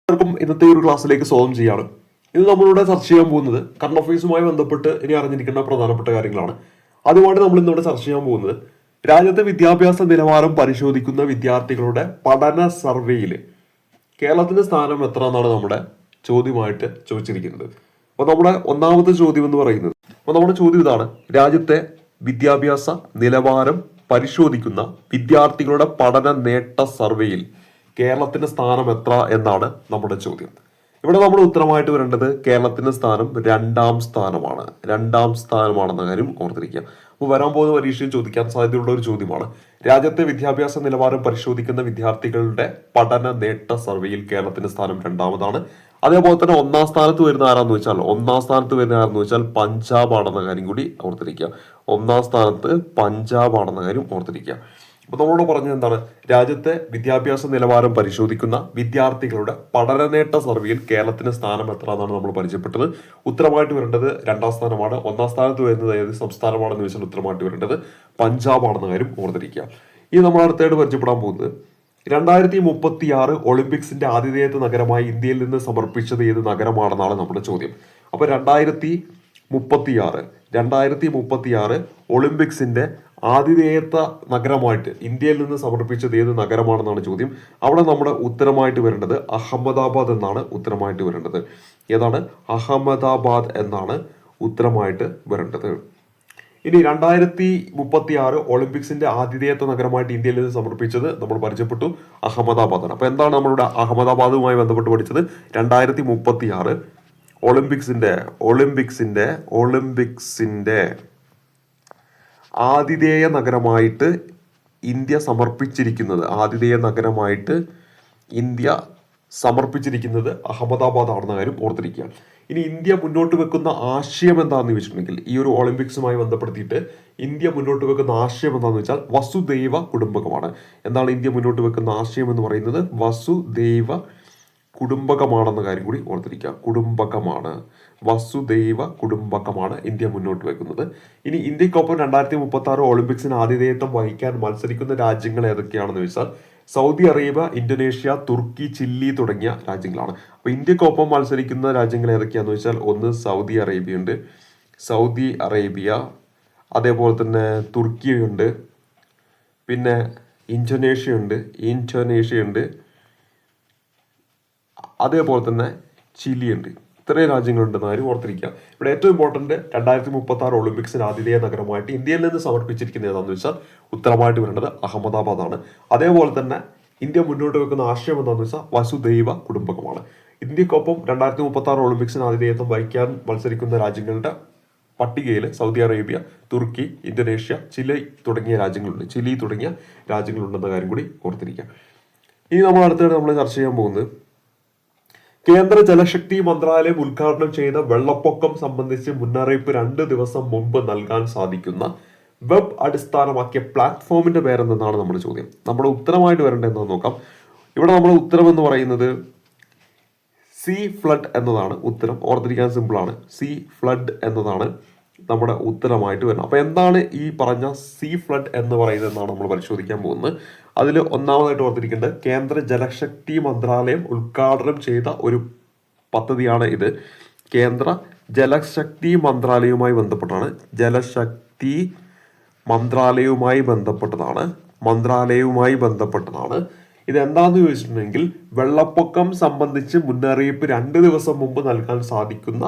എല്ലാവർക്കും ഇന്നത്തെ ഒരു ക്ലാസ്സിലേക്ക് സ്വാഗതം ചെയ്യാണ്. ഇന്ന് നമ്മളിവിടെ ചർച്ച ചെയ്യാൻ പോകുന്നത് കറണ്ട് അഫയേഴ്സുമായി ബന്ധപ്പെട്ട് ഇനി അറിഞ്ഞിരിക്കുന്ന പ്രധാനപ്പെട്ട കാര്യങ്ങളാണ്. ആദ്യമായിട്ട് നമ്മൾ ഇന്നിവിടെ ചർച്ച ചെയ്യാൻ പോകുന്നത് രാജ്യത്തെ വിദ്യാഭ്യാസ നിലവാരം പരിശോധിക്കുന്ന വിദ്യാർത്ഥികളുടെ പഠന സർവേയിൽ കേരളത്തിന്റെ സ്ഥാനം എത്ര എന്നാണ് നമ്മുടെ ചോദ്യമായിട്ട് ചോദിച്ചിരിക്കുന്നത്. അപ്പോൾ നമ്മുടെ ഒന്നാമത്തെ ചോദ്യം എന്ന് പറയുന്നത്, അപ്പോൾ നമ്മുടെ ചോദ്യം ഇതാണ്: രാജ്യത്തെ വിദ്യാഭ്യാസ നിലവാരം പരിശോധിക്കുന്ന വിദ്യാർത്ഥികളുടെ പഠന നേട്ട സർവേയിൽ കേരളത്തിന്റെ സ്ഥാനം എത്ര എന്നാണ് നമ്മുടെ ചോദ്യം. ഇവിടെ നമ്മുടെ ഉത്തരമായിട്ട് വരേണ്ടത് കേരളത്തിന്റെ സ്ഥാനം രണ്ടാം സ്ഥാനമാണെന്ന കാര്യം ഓർത്തിരിക്കുക. അപ്പോൾ വരാൻ പോകുന്ന പരീക്ഷയിൽ ചോദിക്കാൻ സാധ്യതയുള്ള ഒരു ചോദ്യമാണ്. രാജ്യത്തെ വിദ്യാഭ്യാസ നിലവാരം പരിശോധിക്കുന്ന വിദ്യാർത്ഥികളുടെ പഠന നേട്ട സർവേയിൽ കേരളത്തിന്റെ സ്ഥാനം രണ്ടാമതാണ്. അതേപോലെ തന്നെ ഒന്നാം സ്ഥാനത്ത് വരുന്ന ആരാന്ന് വെച്ചാൽ പഞ്ചാബ് ആണെന്ന കാര്യം കൂടി ഓർത്തിരിക്കുക. ഒന്നാം സ്ഥാനത്ത് പഞ്ചാബ് ആണെന്ന കാര്യം ഓർത്തിരിക്കുക. അപ്പൊ നമ്മളോട് പറഞ്ഞത് എന്താണ്? രാജ്യത്തെ വിദ്യാഭ്യാസ നിലവാരം പരിശോധിക്കുന്ന വിദ്യാർത്ഥികളുടെ പഠന നേട്ട സർവേയിൽ കേരളത്തിന്റെ സ്ഥാനം എത്ര എന്നാണ് നമ്മൾ പരിചയപ്പെട്ടത്. ഉത്തരമായിട്ട് വരേണ്ടത് രണ്ടാം സ്ഥാനമാണ്. ഒന്നാം സ്ഥാനത്ത് വരുന്നത് ഏത് സംസ്ഥാനമാണെന്ന് ചോദിച്ചാൽ ഉത്തരമായിട്ട് വരേണ്ടത് പഞ്ചാബ് ആണെന്ന കാര്യം ഓർത്തിരിക്കുക. ഇനി നമ്മൾ അടുത്തായിട്ട് പരിചയപ്പെടാൻ പോകുന്നത് 2036 ഒളിമ്പിക്സിന്റെ ആതിഥേയത്വ നഗരമായി ഇന്ത്യയിൽ നിന്ന് സമർപ്പിച്ചത് ഏത് നഗരമാണെന്നാണ് നമ്മുടെ ചോദ്യം. അപ്പൊ 2036 ഒളിമ്പിക്സിന്റെ ആതിഥേയത്വ നഗരമായിട്ട് ഇന്ത്യയിൽ നിന്ന് സമർപ്പിച്ചത് ഏത് നഗരമാണെന്നാണ് ചോദ്യം. അവിടെ നമ്മുടെ ഉത്തരമായിട്ട് വരേണ്ടത് അഹമ്മദാബാദ് എന്നാണ് ഉത്തരമായിട്ട് വരേണ്ടത്. ഏതാണ്? അഹമ്മദാബാദ് എന്നാണ് ഉത്തരമായിട്ട് വരേണ്ടത്. ഇനി 2036 ഒളിമ്പിക്സിന്റെ ആതിഥേയത്വ നഗരമായിട്ട് ഇന്ത്യയിൽ നിന്ന് സമർപ്പിച്ചത് നമ്മൾ പരിചയപ്പെട്ടു, അഹമ്മദാബാദാണ്. അപ്പൊ എന്താണ് നമ്മളുടെ അഹമ്മദാബാദുമായി ബന്ധപ്പെട്ട് പഠിച്ചത്? 2036 ഒളിമ്പിക്സിന്റെ ആതിഥേയ നഗരമായിട്ട് ഇന്ത്യ സമർപ്പിച്ചിരിക്കുന്നത് അഹമ്മദാബാദ് ആണെന്ന കാര്യം ഓർത്തിരിക്കുക. ഇനി ഇന്ത്യ മുന്നോട്ട് വെക്കുന്ന ആശയം എന്താണെന്ന് ചോദിച്ചിട്ടുണ്ടെങ്കിൽ, ഈ ഒരു ഒളിമ്പിക്സുമായി ബന്ധപ്പെടുത്തിയിട്ട് ഇന്ത്യ മുന്നോട്ട് വെക്കുന്ന ആശയം എന്താണെന്ന് വെച്ചാൽ വസുദൈവ കുടുംബകമാണ്. എന്താണ് ഇന്ത്യ മുന്നോട്ട് വെക്കുന്ന ആശയം എന്ന് പറയുന്നത്? വസുദൈവ കുടുംബകമാണെന്ന കാര്യം കൂടി ഓർത്തിരിക്കുക. വസുദൈവ കുടുംബകമാണ് ഇന്ത്യ മുന്നോട്ട് വെക്കുന്നത്. ഇനി ഇന്ത്യക്കൊപ്പം 2036 ഒളിമ്പിക്സിന് ആതിഥേയത്വം വഹിക്കാൻ മത്സരിക്കുന്ന രാജ്യങ്ങൾ ഏതൊക്കെയാണെന്ന് ചോദിച്ചാൽ സൗദി അറേബ്യ, ഇന്തോനേഷ്യ, തുർക്കി, ചില്ലി തുടങ്ങിയ രാജ്യങ്ങളാണ്. അപ്പൊ ഇന്ത്യക്കൊപ്പം മത്സരിക്കുന്ന രാജ്യങ്ങൾ ഏതൊക്കെയാണെന്ന് വെച്ചാൽ ഒന്ന് സൗദി അറേബ്യ, അതേപോലെ തന്നെ തുർക്കിയുണ്ട്, പിന്നെ ഇന്തോനേഷ്യ ഉണ്ട്, അതേപോലെ തന്നെ ചിലിയുണ്ട്. ഇത്രയും രാജ്യങ്ങളുണ്ടെന്ന് കാര്യം ഓർത്തിരിക്കുക. ഇവിടെ ഏറ്റവും ഇമ്പോർട്ടന്റ് 2036 ഒളിമ്പിക്സിന് ആതിഥേയ നഗരമായിട്ട് ഇന്ത്യയിൽ നിന്ന് സമർപ്പിച്ചിരിക്കുന്നത് ഏതാണെന്ന് വെച്ചാൽ ഉത്തരമായിട്ട് വരേണ്ടത് അഹമ്മദാബാദ് ആണ്. അതേപോലെ തന്നെ ഇന്ത്യ മുന്നോട്ട് വെക്കുന്ന ആശയം എന്താണെന്ന് വെച്ചാൽ വസുദൈവ കുടുംബകമാണ്. ഇന്ത്യക്കൊപ്പം 2036 ഒളിമ്പിക്സിന് ആതിഥേയത്വം വഹിക്കാൻ മത്സരിക്കുന്ന രാജ്യങ്ങളുടെ പട്ടികയിൽ സൗദി അറേബ്യ, തുർക്കി, ഇന്തോനേഷ്യ, ചിലി തുടങ്ങിയ രാജ്യങ്ങളുണ്ടെന്ന കാര്യം കൂടി ഓർത്തിരിക്കുക. ഇനി നമ്മൾ അടുത്തായിട്ട് നമ്മൾ ചർച്ച ചെയ്യാൻ പോകുന്നത് കേന്ദ്ര ജലശക്തി മന്ത്രാലയം ഉദ്ഘാടനം ചെയ്ത വെള്ളപ്പൊക്കം സംബന്ധിച്ച് മുന്നറിയിപ്പ് 2 ദിവസം മുമ്പ് നൽകാൻ സാധിക്കുന്ന വെബ് അടിസ്ഥാനമാക്കിയ പ്ലാറ്റ്ഫോമിന്റെ പേരെന്താണ് നമ്മുടെ ചോദ്യം. നമ്മുടെ ഉത്തരമായിട്ട് വരേണ്ടത് എന്താണെന്ന് നോക്കാം. ഇവിടെ നമ്മുടെ ഉത്തരം എന്ന് പറയുന്നത് സീ ഫ്ലഡ് എന്നതാണ് ഉത്തരം. ഓർത്തിരിക്കാൻ സിമ്പിളാണ്. സീ ഫ്ലഡ് എന്നതാണ് നമ്മുടെ ഉത്തരമായിട്ട് വരുന്നത്. അപ്പൊ എന്താണ് ഈ പറഞ്ഞ സീ ഫ്ലഡ് എന്ന് പറയുന്നത് എന്നാണ് നമ്മൾ പരിശോധിക്കാൻ പോകുന്നത്. അതിൽ ഒന്നാമതായിട്ട് ഓർത്തിരിക്കേണ്ടത് കേന്ദ്ര ജലശക്തി മന്ത്രാലയം ഉദ്ഘാടനം ചെയ്ത ഒരു പദ്ധതിയാണ് ഇത്. കേന്ദ്ര ജലശക്തി മന്ത്രാലയവുമായി ബന്ധപ്പെട്ടതാണ്. ഇത് എന്താണെന്ന് ചോദിച്ചിട്ടുണ്ടെങ്കിൽ വെള്ളപ്പൊക്കം സംബന്ധിച്ച് മുന്നറിയിപ്പ് 2 ദിവസം മുമ്പ് നൽകാൻ സാധിക്കുന്ന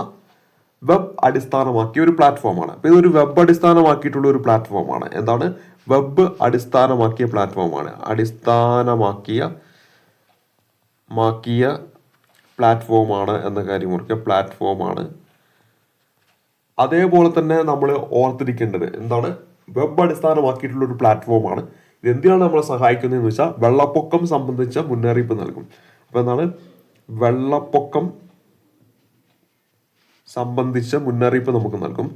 വെബ് അടിസ്ഥാനമാക്കിയ ഒരു പ്ലാറ്റ്ഫോമാണ്. അപ്പൊ ഇതൊരു വെബ് അടിസ്ഥാനമാക്കിയിട്ടുള്ള ഒരു പ്ലാറ്റ്ഫോമാണ്. എന്താണ്? വെബ് അടിസ്ഥാനമാക്കിയ പ്ലാറ്റ്ഫോമാണ് എന്ന കാര്യം ഓർക്കുക. പ്ലാറ്റ്ഫോമാണ്. അതേപോലെ തന്നെ നമ്മൾ ഓർത്തിരിക്കേണ്ടത് എന്താണ്? വെബ് അടിസ്ഥാനമാക്കിയിട്ടുള്ള ഒരു പ്ലാറ്റ്ഫോമാണ്. ഇത് എന്തിനാണ് നമ്മളെ സഹായിക്കുന്നതെന്ന് വെച്ചാൽ വെള്ളപ്പൊക്കം സംബന്ധിച്ച മുന്നറിയിപ്പ് നൽകും. അപ്പൊ എന്താണ്? വെള്ളപ്പൊക്കം സംബന്ധിച്ച മുന്നറിയിപ്പ് നമുക്ക് നൽകും.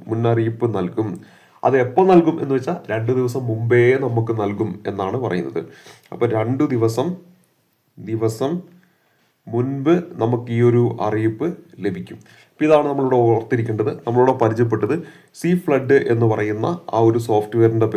മുന്നറിയിപ്പ് നൽകും. അത് എപ്പോൾ നൽകും എന്ന് വെച്ചാൽ 2 ദിവസം മുമ്പേ നമുക്ക് നൽകും എന്നാണ് പറയുന്നത്. അപ്പൊ 2 ദിവസം മുൻപ് നമുക്ക് ഈ ഒരു അറിയിപ്പ് ലഭിക്കും. അപ്പോൾ ഇതാണ് നമ്മളിവിടെ ഓർത്തിരിക്കേണ്ടത്. നമ്മളിവിടെ പരിചയപ്പെട്ടത് സീ ഫ്ലഡ് എന്ന് പറയുന്ന ആ ഒരു സോഫ്റ്റ്വെയറിൻ്റെ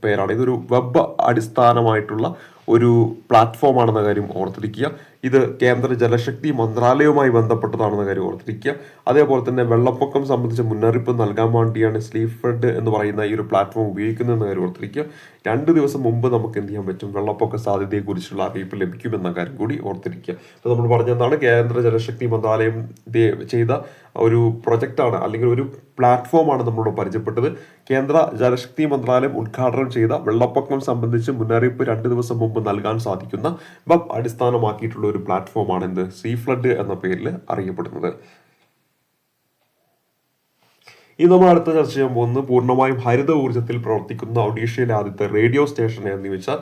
പേരാണ്. ഇതൊരു വെബ് അടിസ്ഥാനമായിട്ടുള്ള ഒരു പ്ലാറ്റ്ഫോമാണെന്ന കാര്യം ഓർത്തിരിക്കുക. ഇത് കേന്ദ്ര ജലശക്തി മന്ത്രാലയവുമായി ബന്ധപ്പെട്ടതാണെന്ന കാര്യം ഓർത്തിരിക്കുക. അതേപോലെ തന്നെ വെള്ളപ്പൊക്കം സംബന്ധിച്ച മുന്നറിയിപ്പ് നൽകാൻ വേണ്ടിയാണ് സീ ഫ്ലഡ് എന്ന് പറയുന്ന ഈ ഒരു പ്ലാറ്റ്ഫോം ഉപയോഗിക്കുന്നതെന്ന കാര്യം ഓർത്തിരിക്കുക. 2 ദിവസം മുമ്പ് നമുക്ക് എന്ത് ചെയ്യാൻ പറ്റും, വെള്ളപ്പൊക്ക സാധ്യതയെക്കുറിച്ചുള്ള അറിയിപ്പ് ലഭിക്കുമെന്ന കാര്യം കൂടി ഓർത്തിരിക്കുക. അപ്പോൾ നമ്മൾ പറഞ്ഞതാണ് കേന്ദ്ര ജലശക്തി മന്ത്രാലയം ചെയ്ത ഒരു പ്രൊജക്റ്റാണ്, അല്ലെങ്കിൽ ഒരു പ്ലാറ്റ്ഫോമാണ് നമ്മളിവിടെ പരിചയപ്പെട്ടത്. കേന്ദ്ര ജലശക്തി മന്ത്രാലയം ഉദ്ഘാടനം ചെയ്ത വെള്ളപ്പൊക്കം സംബന്ധിച്ച് മുന്നറിയിപ്പ് 2 ദിവസം മുമ്പ് നൽകാൻ സാധിക്കുന്ന വെബ് അടിസ്ഥാനമാക്കിയിട്ടുള്ള ഒരു പ്ലാറ്റ്ഫോമാണ് എന്ത്, സീ ഫ്ലഡ് എന്ന പേരിൽ അറിയപ്പെടുന്നത്. ഇത് നമ്മൾ അടുത്ത ചർച്ച ചെയ്യാൻ പോകുന്നത് പൂർണ്ണമായും ഹരിത ഊർജ്ജത്തിൽ പ്രവർത്തിക്കുന്ന ഒഡീഷയിലെ ആദ്യത്തെ റേഡിയോ സ്റ്റേഷൻ എന്ന് വെച്ചാൽ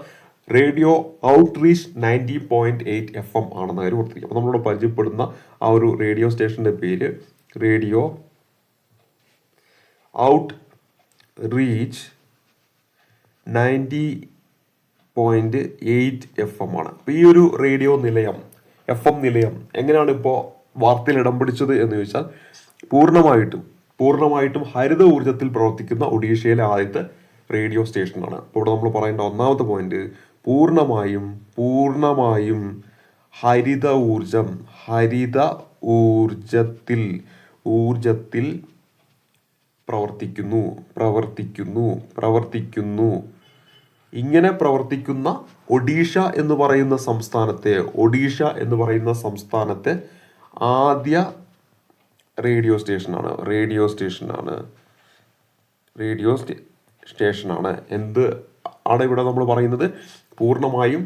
റേഡിയോ ഔട്ട്റീച്ച് 90.8 FM ആണെന്ന കാര്യം ഓർത്തിരിക്കും. അപ്പോൾ നമ്മളിവിടെ പരിചയപ്പെടുന്ന ആ ഒരു റേഡിയോ സ്റ്റേഷൻ്റെ പേര് റേഡിയോ ഔട്ട് റീച്ച് 90.8 FM ആണ്. അപ്പോൾ ഈ ഒരു റേഡിയോ നിലയം, FM നിലയം എങ്ങനെയാണ് ഇപ്പോൾ വാർത്തയിൽ ഇടം പിടിച്ചത് എന്ന് ചോദിച്ചാൽ പൂർണ്ണമായിട്ടും ഹരിത ഊർജ്ജത്തിൽ പ്രവർത്തിക്കുന്ന ഒഡീഷയിലെ ആദ്യത്തെ റേഡിയോ സ്റ്റേഷനാണ്. അപ്പോൾ ഇവിടെ നമ്മൾ പറയേണ്ട ഒന്നാമത്തെ പോയിന്റ് പൂർണ്ണമായും ഹരിത ഊർജത്തിൽ പ്രവർത്തിക്കുന്നു. ഇങ്ങനെ പ്രവർത്തിക്കുന്ന ഒഡീഷ എന്ന് പറയുന്ന സംസ്ഥാനത്തെ ആദ്യ റേഡിയോ സ്റ്റേഷനാണ്. എന്ത് ആണ് ഇവിടെ നമ്മൾ പറയുന്നത്, പൂർണ്ണമായും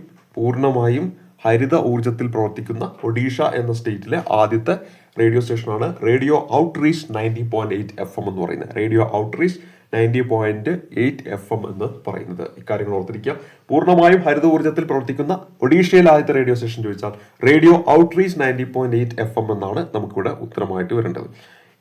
ഹരിത ഊർജ്ജത്തിൽ പ്രവർത്തിക്കുന്ന ഒഡീഷ എന്ന സ്റ്റേറ്റിലെ ആദ്യത്തെ റേഡിയോ സ്റ്റേഷനാണ് റേഡിയോ ഔട്ട്റീച്ച് 90.8 FM എന്ന് പറയുന്നത്. റേഡിയോ ഔട്ട്റീച്ച് 90.8 FM എന്ന് പറയുന്നത്. ഇക്കാര്യങ്ങൾ ഓർത്തിരിക്കുക. പൂർണ്ണമായും ഹരിത ഊർജ്ജത്തിൽ പ്രവർത്തിക്കുന്ന ഒഡീഷയിലെ ആദ്യത്തെ റേഡിയോ സ്റ്റേഷൻ ചോദിച്ചാൽ റേഡിയോ ഔട്ട്റീച്ച് 90.8 FM എന്നാണ് നമുക്കിവിടെ ഉത്തരമായിട്ട് വരേണ്ടത്.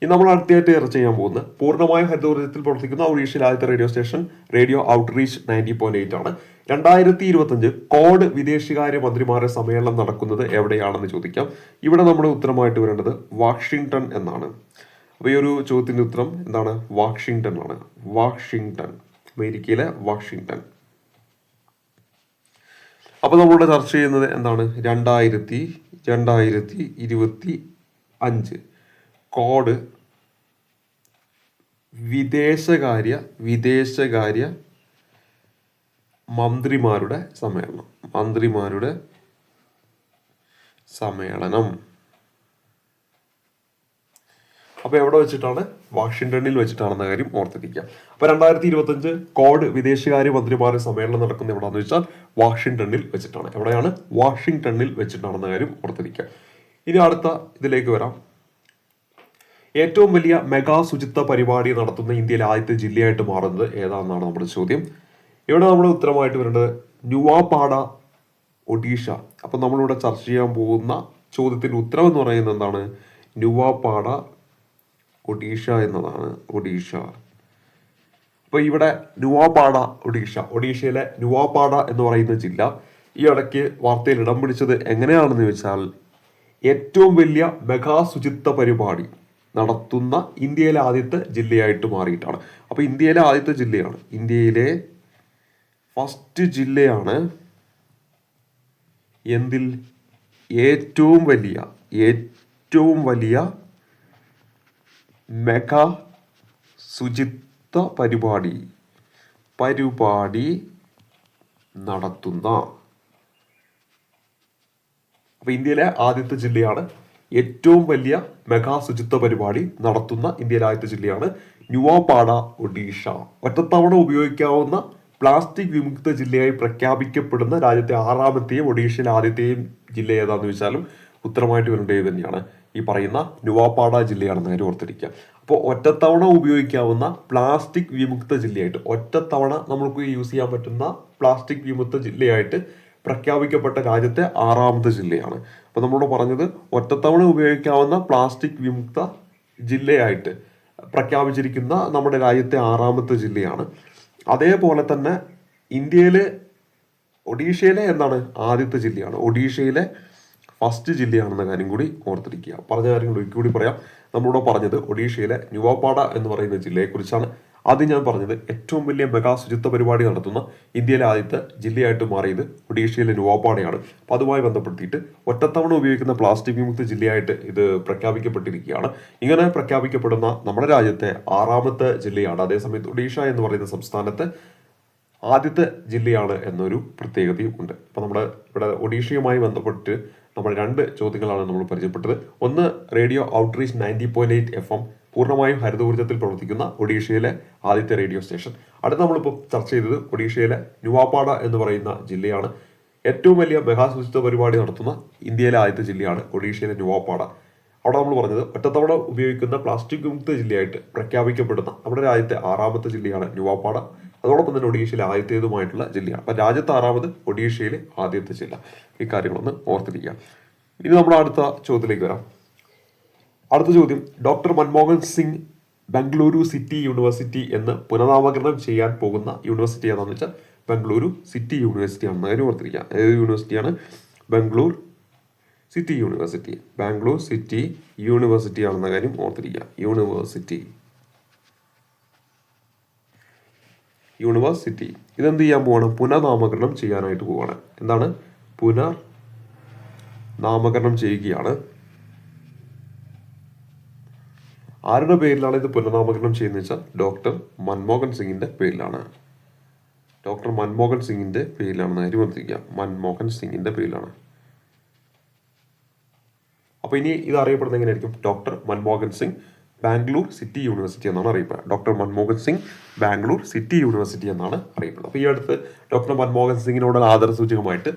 ഇനി നമ്മൾ അടുത്തായിട്ട് ചർച്ച ചെയ്യാൻ പോകുന്നത് പൂർണ്ണമായും ഹരിത ഊർജ്ജത്തിൽ പ്രവർത്തിക്കുന്ന ഒഡീഷയിലെ ആദ്യത്തെ റേഡിയോ സ്റ്റേഷൻ റേഡിയോ ഔട്ട്റീച്ച് 90.8 ആണ്. 2025 കോഡ് വിദേശകാര്യ മന്ത്രിമാരുടെ സമ്മേളനം നടക്കുന്നത് എവിടെയാണെന്ന് ചോദിക്കാം. ഇവിടെ നമ്മുടെ ഉത്തരമായിട്ട് വരേണ്ടത് വാഷിംഗ്ടൺ എന്നാണ്. അപ്പോൾ ഈ ഒരു ചോദ്യത്തിന്റെ ഉത്തരം എന്താണ്, വാഷിംഗ്ടൺ ആണ്. അമേരിക്കയിലെ വാഷിംഗ്ടൺ. അപ്പോൾ നമ്മളിവിടെ ചർച്ച ചെയ്യുന്നത് എന്താണ്, 2025 കോഡ് വിദേശകാര്യ മന്ത്രിമാരുടെ സമ്മേളനം. അപ്പോൾ എവിടെ വെച്ചിട്ടാണ്, വാഷിംഗ്ടണിൽ വെച്ചിട്ടാണെന്ന കാര്യം ഓർത്തിരിക്കുക. അപ്പോൾ 2025 കോഡ് വിദേശകാര്യ മന്ത്രിമാരുടെ സമ്മേളനം നടക്കുന്നത് എവിടെയാണെന്ന് വെച്ചാൽ വാഷിംഗ്ടണിൽ വെച്ചിട്ടാണ്. എവിടെയാണ്, വാഷിംഗ്ടണിൽ വെച്ചിട്ടാണെന്ന കാര്യം ഓർത്തിരിക്കുക. ഇനി അടുത്ത ഇതിലേക്ക് വരാം. ഏറ്റവും വലിയ മെഗാ ശുചിത്വ പരിപാടി നടത്തുന്ന ഇന്ത്യയിലെ ആദ്യത്തെ ജില്ലയായിട്ട് മാറുന്നത് ഏതാണെന്നാണ് നമ്മുടെ ചോദ്യം. ഇവിടെ നമ്മുടെ ഉത്തരമായിട്ട് വരേണ്ടത് നുവാപാഡ, ഒഡീഷ. അപ്പം നമ്മളിവിടെ ചർച്ച ചെയ്യാൻ പോകുന്ന ചോദ്യത്തിൻ്റെ ഉത്തരം എന്ന് പറയുന്നത് എന്താണ്, നുവാപാഡ, ഒഡീഷ എന്നതാണ്. അപ്പോൾ ഇവിടെ നുവാപാഡ, ഒഡീഷയിലെ നുവാപാഡ എന്ന് പറയുന്ന ജില്ല ഈ ഇടയ്ക്ക് വാർത്തയിൽ ഇടം പിടിച്ചത് എങ്ങനെയാണെന്ന് ചോദിച്ചാൽ ഏറ്റവും വലിയ മെഗാ ശുചിത്വ പരിപാടി നടത്തുന്ന ഇന്ത്യയിലെ ആദ്യത്തെ ജില്ലയായിട്ട് മാറിയിട്ടാണ്. അപ്പോൾ ഇന്ത്യയിലെ ആദ്യത്തെ ജില്ലയാണ്, ഇന്ത്യയിലെ ഫസ്റ്റ് ജില്ലയാണ് എന്തിൽ, ഏറ്റവും വലിയ മെഗാ ശുചിത്വ പരിപാടി നടത്തുന്ന. അപ്പോൾ ഇന്ത്യയിലെ ആദ്യത്തെ ജില്ലയാണ്, ഏറ്റവും വലിയ മെഗാ ശുചിത്വ പരിപാടി നടത്തുന്ന ഇന്ത്യയിലെ ആദ്യത്തെ ജില്ലയാണ് നുവാപാഡ, ഒഡീഷ. ഒറ്റത്തവണ ഉപയോഗിക്കാവുന്ന പ്ലാസ്റ്റിക് വിമുക്ത ജില്ലയായി പ്രഖ്യാപിക്കപ്പെടുന്ന രാജ്യത്തെ 6ാമത്തെയും ഒഡീഷയിലെ ആദ്യത്തെയും ജില്ല ഏതാണെന്ന് ചോദിച്ചാലും ഉത്തരമായിട്ട് വരേണ്ടത് തന്നെയാണ് ഈ പറയുന്ന നുവാപാഡ ജില്ലയാണെന്ന് കാര്യം ഓർത്തിരിക്കുക. അപ്പോൾ ഒറ്റത്തവണ ഉപയോഗിക്കാവുന്ന പ്ലാസ്റ്റിക് വിമുക്ത ജില്ലയായിട്ട്, ഒറ്റത്തവണ നമുക്ക് യൂസ് ചെയ്യാൻ പറ്റുന്ന പ്ലാസ്റ്റിക് വിമുക്ത ജില്ലയായിട്ട് പ്രഖ്യാപിക്കപ്പെട്ട രാജ്യത്തെ 6ാമത്തെ ജില്ലയാണ്. അപ്പോൾ നമ്മളോട് പറഞ്ഞത് ഒറ്റത്തവണ ഉപയോഗിക്കാവുന്ന പ്ലാസ്റ്റിക് വിമുക്ത ജില്ലയായിട്ട് പ്രഖ്യാപിച്ചിരിക്കുന്ന നമ്മുടെ രാജ്യത്തെ 6ാമത്തെ ജില്ലയാണ്. അതേപോലെ തന്നെ ഒഡീഷയിലെ എന്താണ്, ആദ്യത്തെ ജില്ലയാണ്. ഒഡീഷയിലെ ഫസ്റ്റ് ജില്ലയാണെന്ന കാര്യം കൂടി ഓർത്തിരിക്കുക. പറഞ്ഞ കാര്യങ്ങൾ ഒരിക്കൽ കൂടി പറയാം. നമ്മളിവിടെ പറഞ്ഞത് ഒഡീഷയിലെ നുവാപാഡ എന്ന് പറയുന്ന ജില്ലയെക്കുറിച്ചാണ്. ആദ്യം ഞാൻ പറഞ്ഞത് ഏറ്റവും വലിയ മെഗാ ശുചിത്വ പരിപാടി നടത്തുന്ന ഇന്ത്യയിലെ ആദ്യത്തെ ജില്ലയായിട്ട് മാറിയത് ഒഡീഷയിലെ നുവാപാഡയാണ്. അപ്പോൾ അതുമായി ബന്ധപ്പെടുത്തിയിട്ട് ഒറ്റത്തവണ ഉപയോഗിക്കുന്ന പ്ലാസ്റ്റിക് വിമുക്ത ജില്ലയായിട്ട് ഇത് പ്രഖ്യാപിക്കപ്പെട്ടിരിക്കുകയാണ്. ഇങ്ങനെ പ്രഖ്യാപിക്കപ്പെടുന്ന നമ്മുടെ രാജ്യത്തെ 6ാമത്തെ ജില്ലയാണ്. അതേസമയത്ത് ഒഡീഷ എന്ന് പറയുന്ന സംസ്ഥാനത്തെ ആദ്യത്തെ ജില്ലയാണ് എന്നൊരു പ്രത്യേകതയും ഉണ്ട്. അപ്പോൾ നമ്മുടെ ഇവിടെ ഒഡീഷയുമായി ബന്ധപ്പെട്ട് നമ്മൾ 2 ചോദ്യങ്ങളാണ് നമ്മൾ പരിചയപ്പെട്ടത്. ഒന്ന്, റേഡിയോ ഔട്ട്റീച്ച് 90.8 FM പൂർണ്ണമായും ഹരിതഊർജ്ജത്തിൽ പ്രവർത്തിക്കുന്ന ഒഡീഷയിലെ ആദ്യത്തെ റേഡിയോ സ്റ്റേഷൻ. അടുത്ത നമ്മളിപ്പോൾ ചർച്ച ചെയ്തത് ഒഡീഷയിലെ നുവാപാഡ എന്ന് പറയുന്ന ജില്ലയാണ്. ഏറ്റവും വലിയ മെഗാ ശുചിത്വ പരിപാടി നടത്തുന്ന ഇന്ത്യയിലെ ആദ്യത്തെ ജില്ലയാണ് ഒഡീഷയിലെ നുവാപാഡ. അവിടെ നമ്മൾ പറഞ്ഞത് ഒറ്റത്തവണ ഉപയോഗിക്കുന്ന പ്ലാസ്റ്റിക് വിമുക്ത ജില്ലയായിട്ട് പ്രഖ്യാപിക്കപ്പെടുന്ന നമ്മുടെ രാജ്യത്തെ 6ാമത്തെ ജില്ലയാണ് നുവാപാഡ. അതോടൊപ്പം തന്നെ ഒഡീഷയിലെ ആദ്യത്തേതുമായിട്ടുള്ള ജില്ലയാണ്. അപ്പം രാജ്യത്ത് 6ാമത്, ഒഡീഷയിലെ ആദ്യത്തെ ജില്ല. ഈ കാര്യങ്ങളൊന്ന് ഓർത്തിരിക്കുക. ഇനി നമ്മൾ അടുത്ത ചോദ്യത്തിലേക്ക് വരാം. അടുത്ത ചോദ്യം, doctor Manmohan Singh Bengaluru city university എന്ന് പുനഃനാമകരണം ചെയ്യാൻ പോകുന്ന യൂണിവേഴ്സിറ്റി ഏതാണെന്ന് വെച്ചാൽ ബംഗളൂരു സിറ്റി യൂണിവേഴ്സിറ്റി ആണെന്ന് കാര്യം ഓർത്തിരിക്കുക. ഏത് യൂണിവേഴ്സിറ്റിയാണ്? Bangalore city university. Bangalore city university ആണെന്ന കാര്യം ഓർത്തിരിക്കുക. യൂണിവേഴ്സിറ്റി ഇതെന്ത് ചെയ്യാൻ പോവാണ്? പുനഃനാമകരണം ചെയ്യാനായിട്ട് പോവാണ്. എന്താണ്? പുനർനാമകരണം ചെയ്യുകയാണ്. ആരുടെ പേരിലാണ് ഇത് പുനർനാമകരണം ചെയ്യുന്നത് വെച്ചാൽ ഡോക്ടർ മൻമോഹൻ സിംഗിന്റെ പേരിലാണ്. ഡോക്ടർ മൻമോഹൻ സിംഗിന്റെ പേരിലാണെന്ന് കാര്യം ഓർത്തിരിക്കുക. മൻമോഹൻ സിംഗിന്റെ പേരിലാണ്. അപ്പോൾ ഇനി ഇത് അറിയപ്പെടുന്നത് എങ്ങനെയായിരിക്കും? Doctor Manmohan Singh Bangalore city university എന്നാണ് അറിയപ്പെടുന്നത്. Doctor Manmohan Singh Bangalore city university എന്നാണ് അറിയപ്പെടുന്നത്. അപ്പോൾ ഈ അടുത്ത് ഡോക്ടർ മൻമോഹൻ സിംഗിനോടുള്ള ആദരസൂചകമായിട്ട്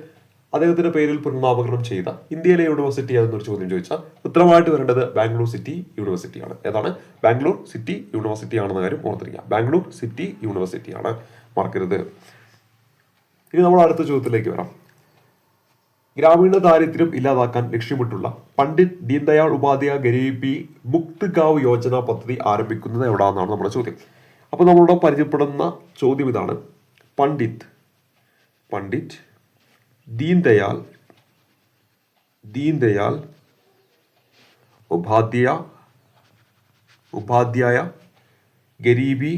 അദ്ദേഹത്തിന്റെ പേരിൽ പുനർനാമകരണം ചെയ്ത ഇന്ത്യയിലെ യൂണിവേഴ്സിറ്റി എന്നൊരു ചോദ്യം ചോദിച്ചാൽ ഉത്തരമായിട്ട് വരേണ്ടത് ബാംഗ്ലൂർ സിറ്റി യൂണിവേഴ്സിറ്റിയാണ്. ഏതാണ്? ബാംഗ്ലൂർ സിറ്റി യൂണിവേഴ്സിറ്റി ആണെന്ന കാര്യം ഓർത്തിരിക്കുക. ബാംഗ്ലൂർ സിറ്റി യൂണിവേഴ്സിറ്റിയാണ്, മറക്കരുത്. ഇനി നമ്മൾ അടുത്ത ചോദ്യത്തിലേക്ക് വരാം. ഗ്രാമീണ ദാരിദ്ര്യം ഇല്ലാതാക്കാൻ ലക്ഷ്യമിട്ടുള്ള പണ്ഡിറ്റ് ദീൻദയാൾ ഉപാധ്യായ ഗരീബി മുക്ത് ഗാവ് യോജന പദ്ധതി ആരംഭിക്കുന്നത് എവിടാന്നാണ് നമ്മുടെ ചോദ്യം. അപ്പോൾ നമ്മളിവിടെ പരിചയപ്പെടുന്ന ചോദ്യം ഇതാണ്. പണ്ഡിറ്റ് ദീൻദയാൾ ഉപാധ്യായ ഗരീബി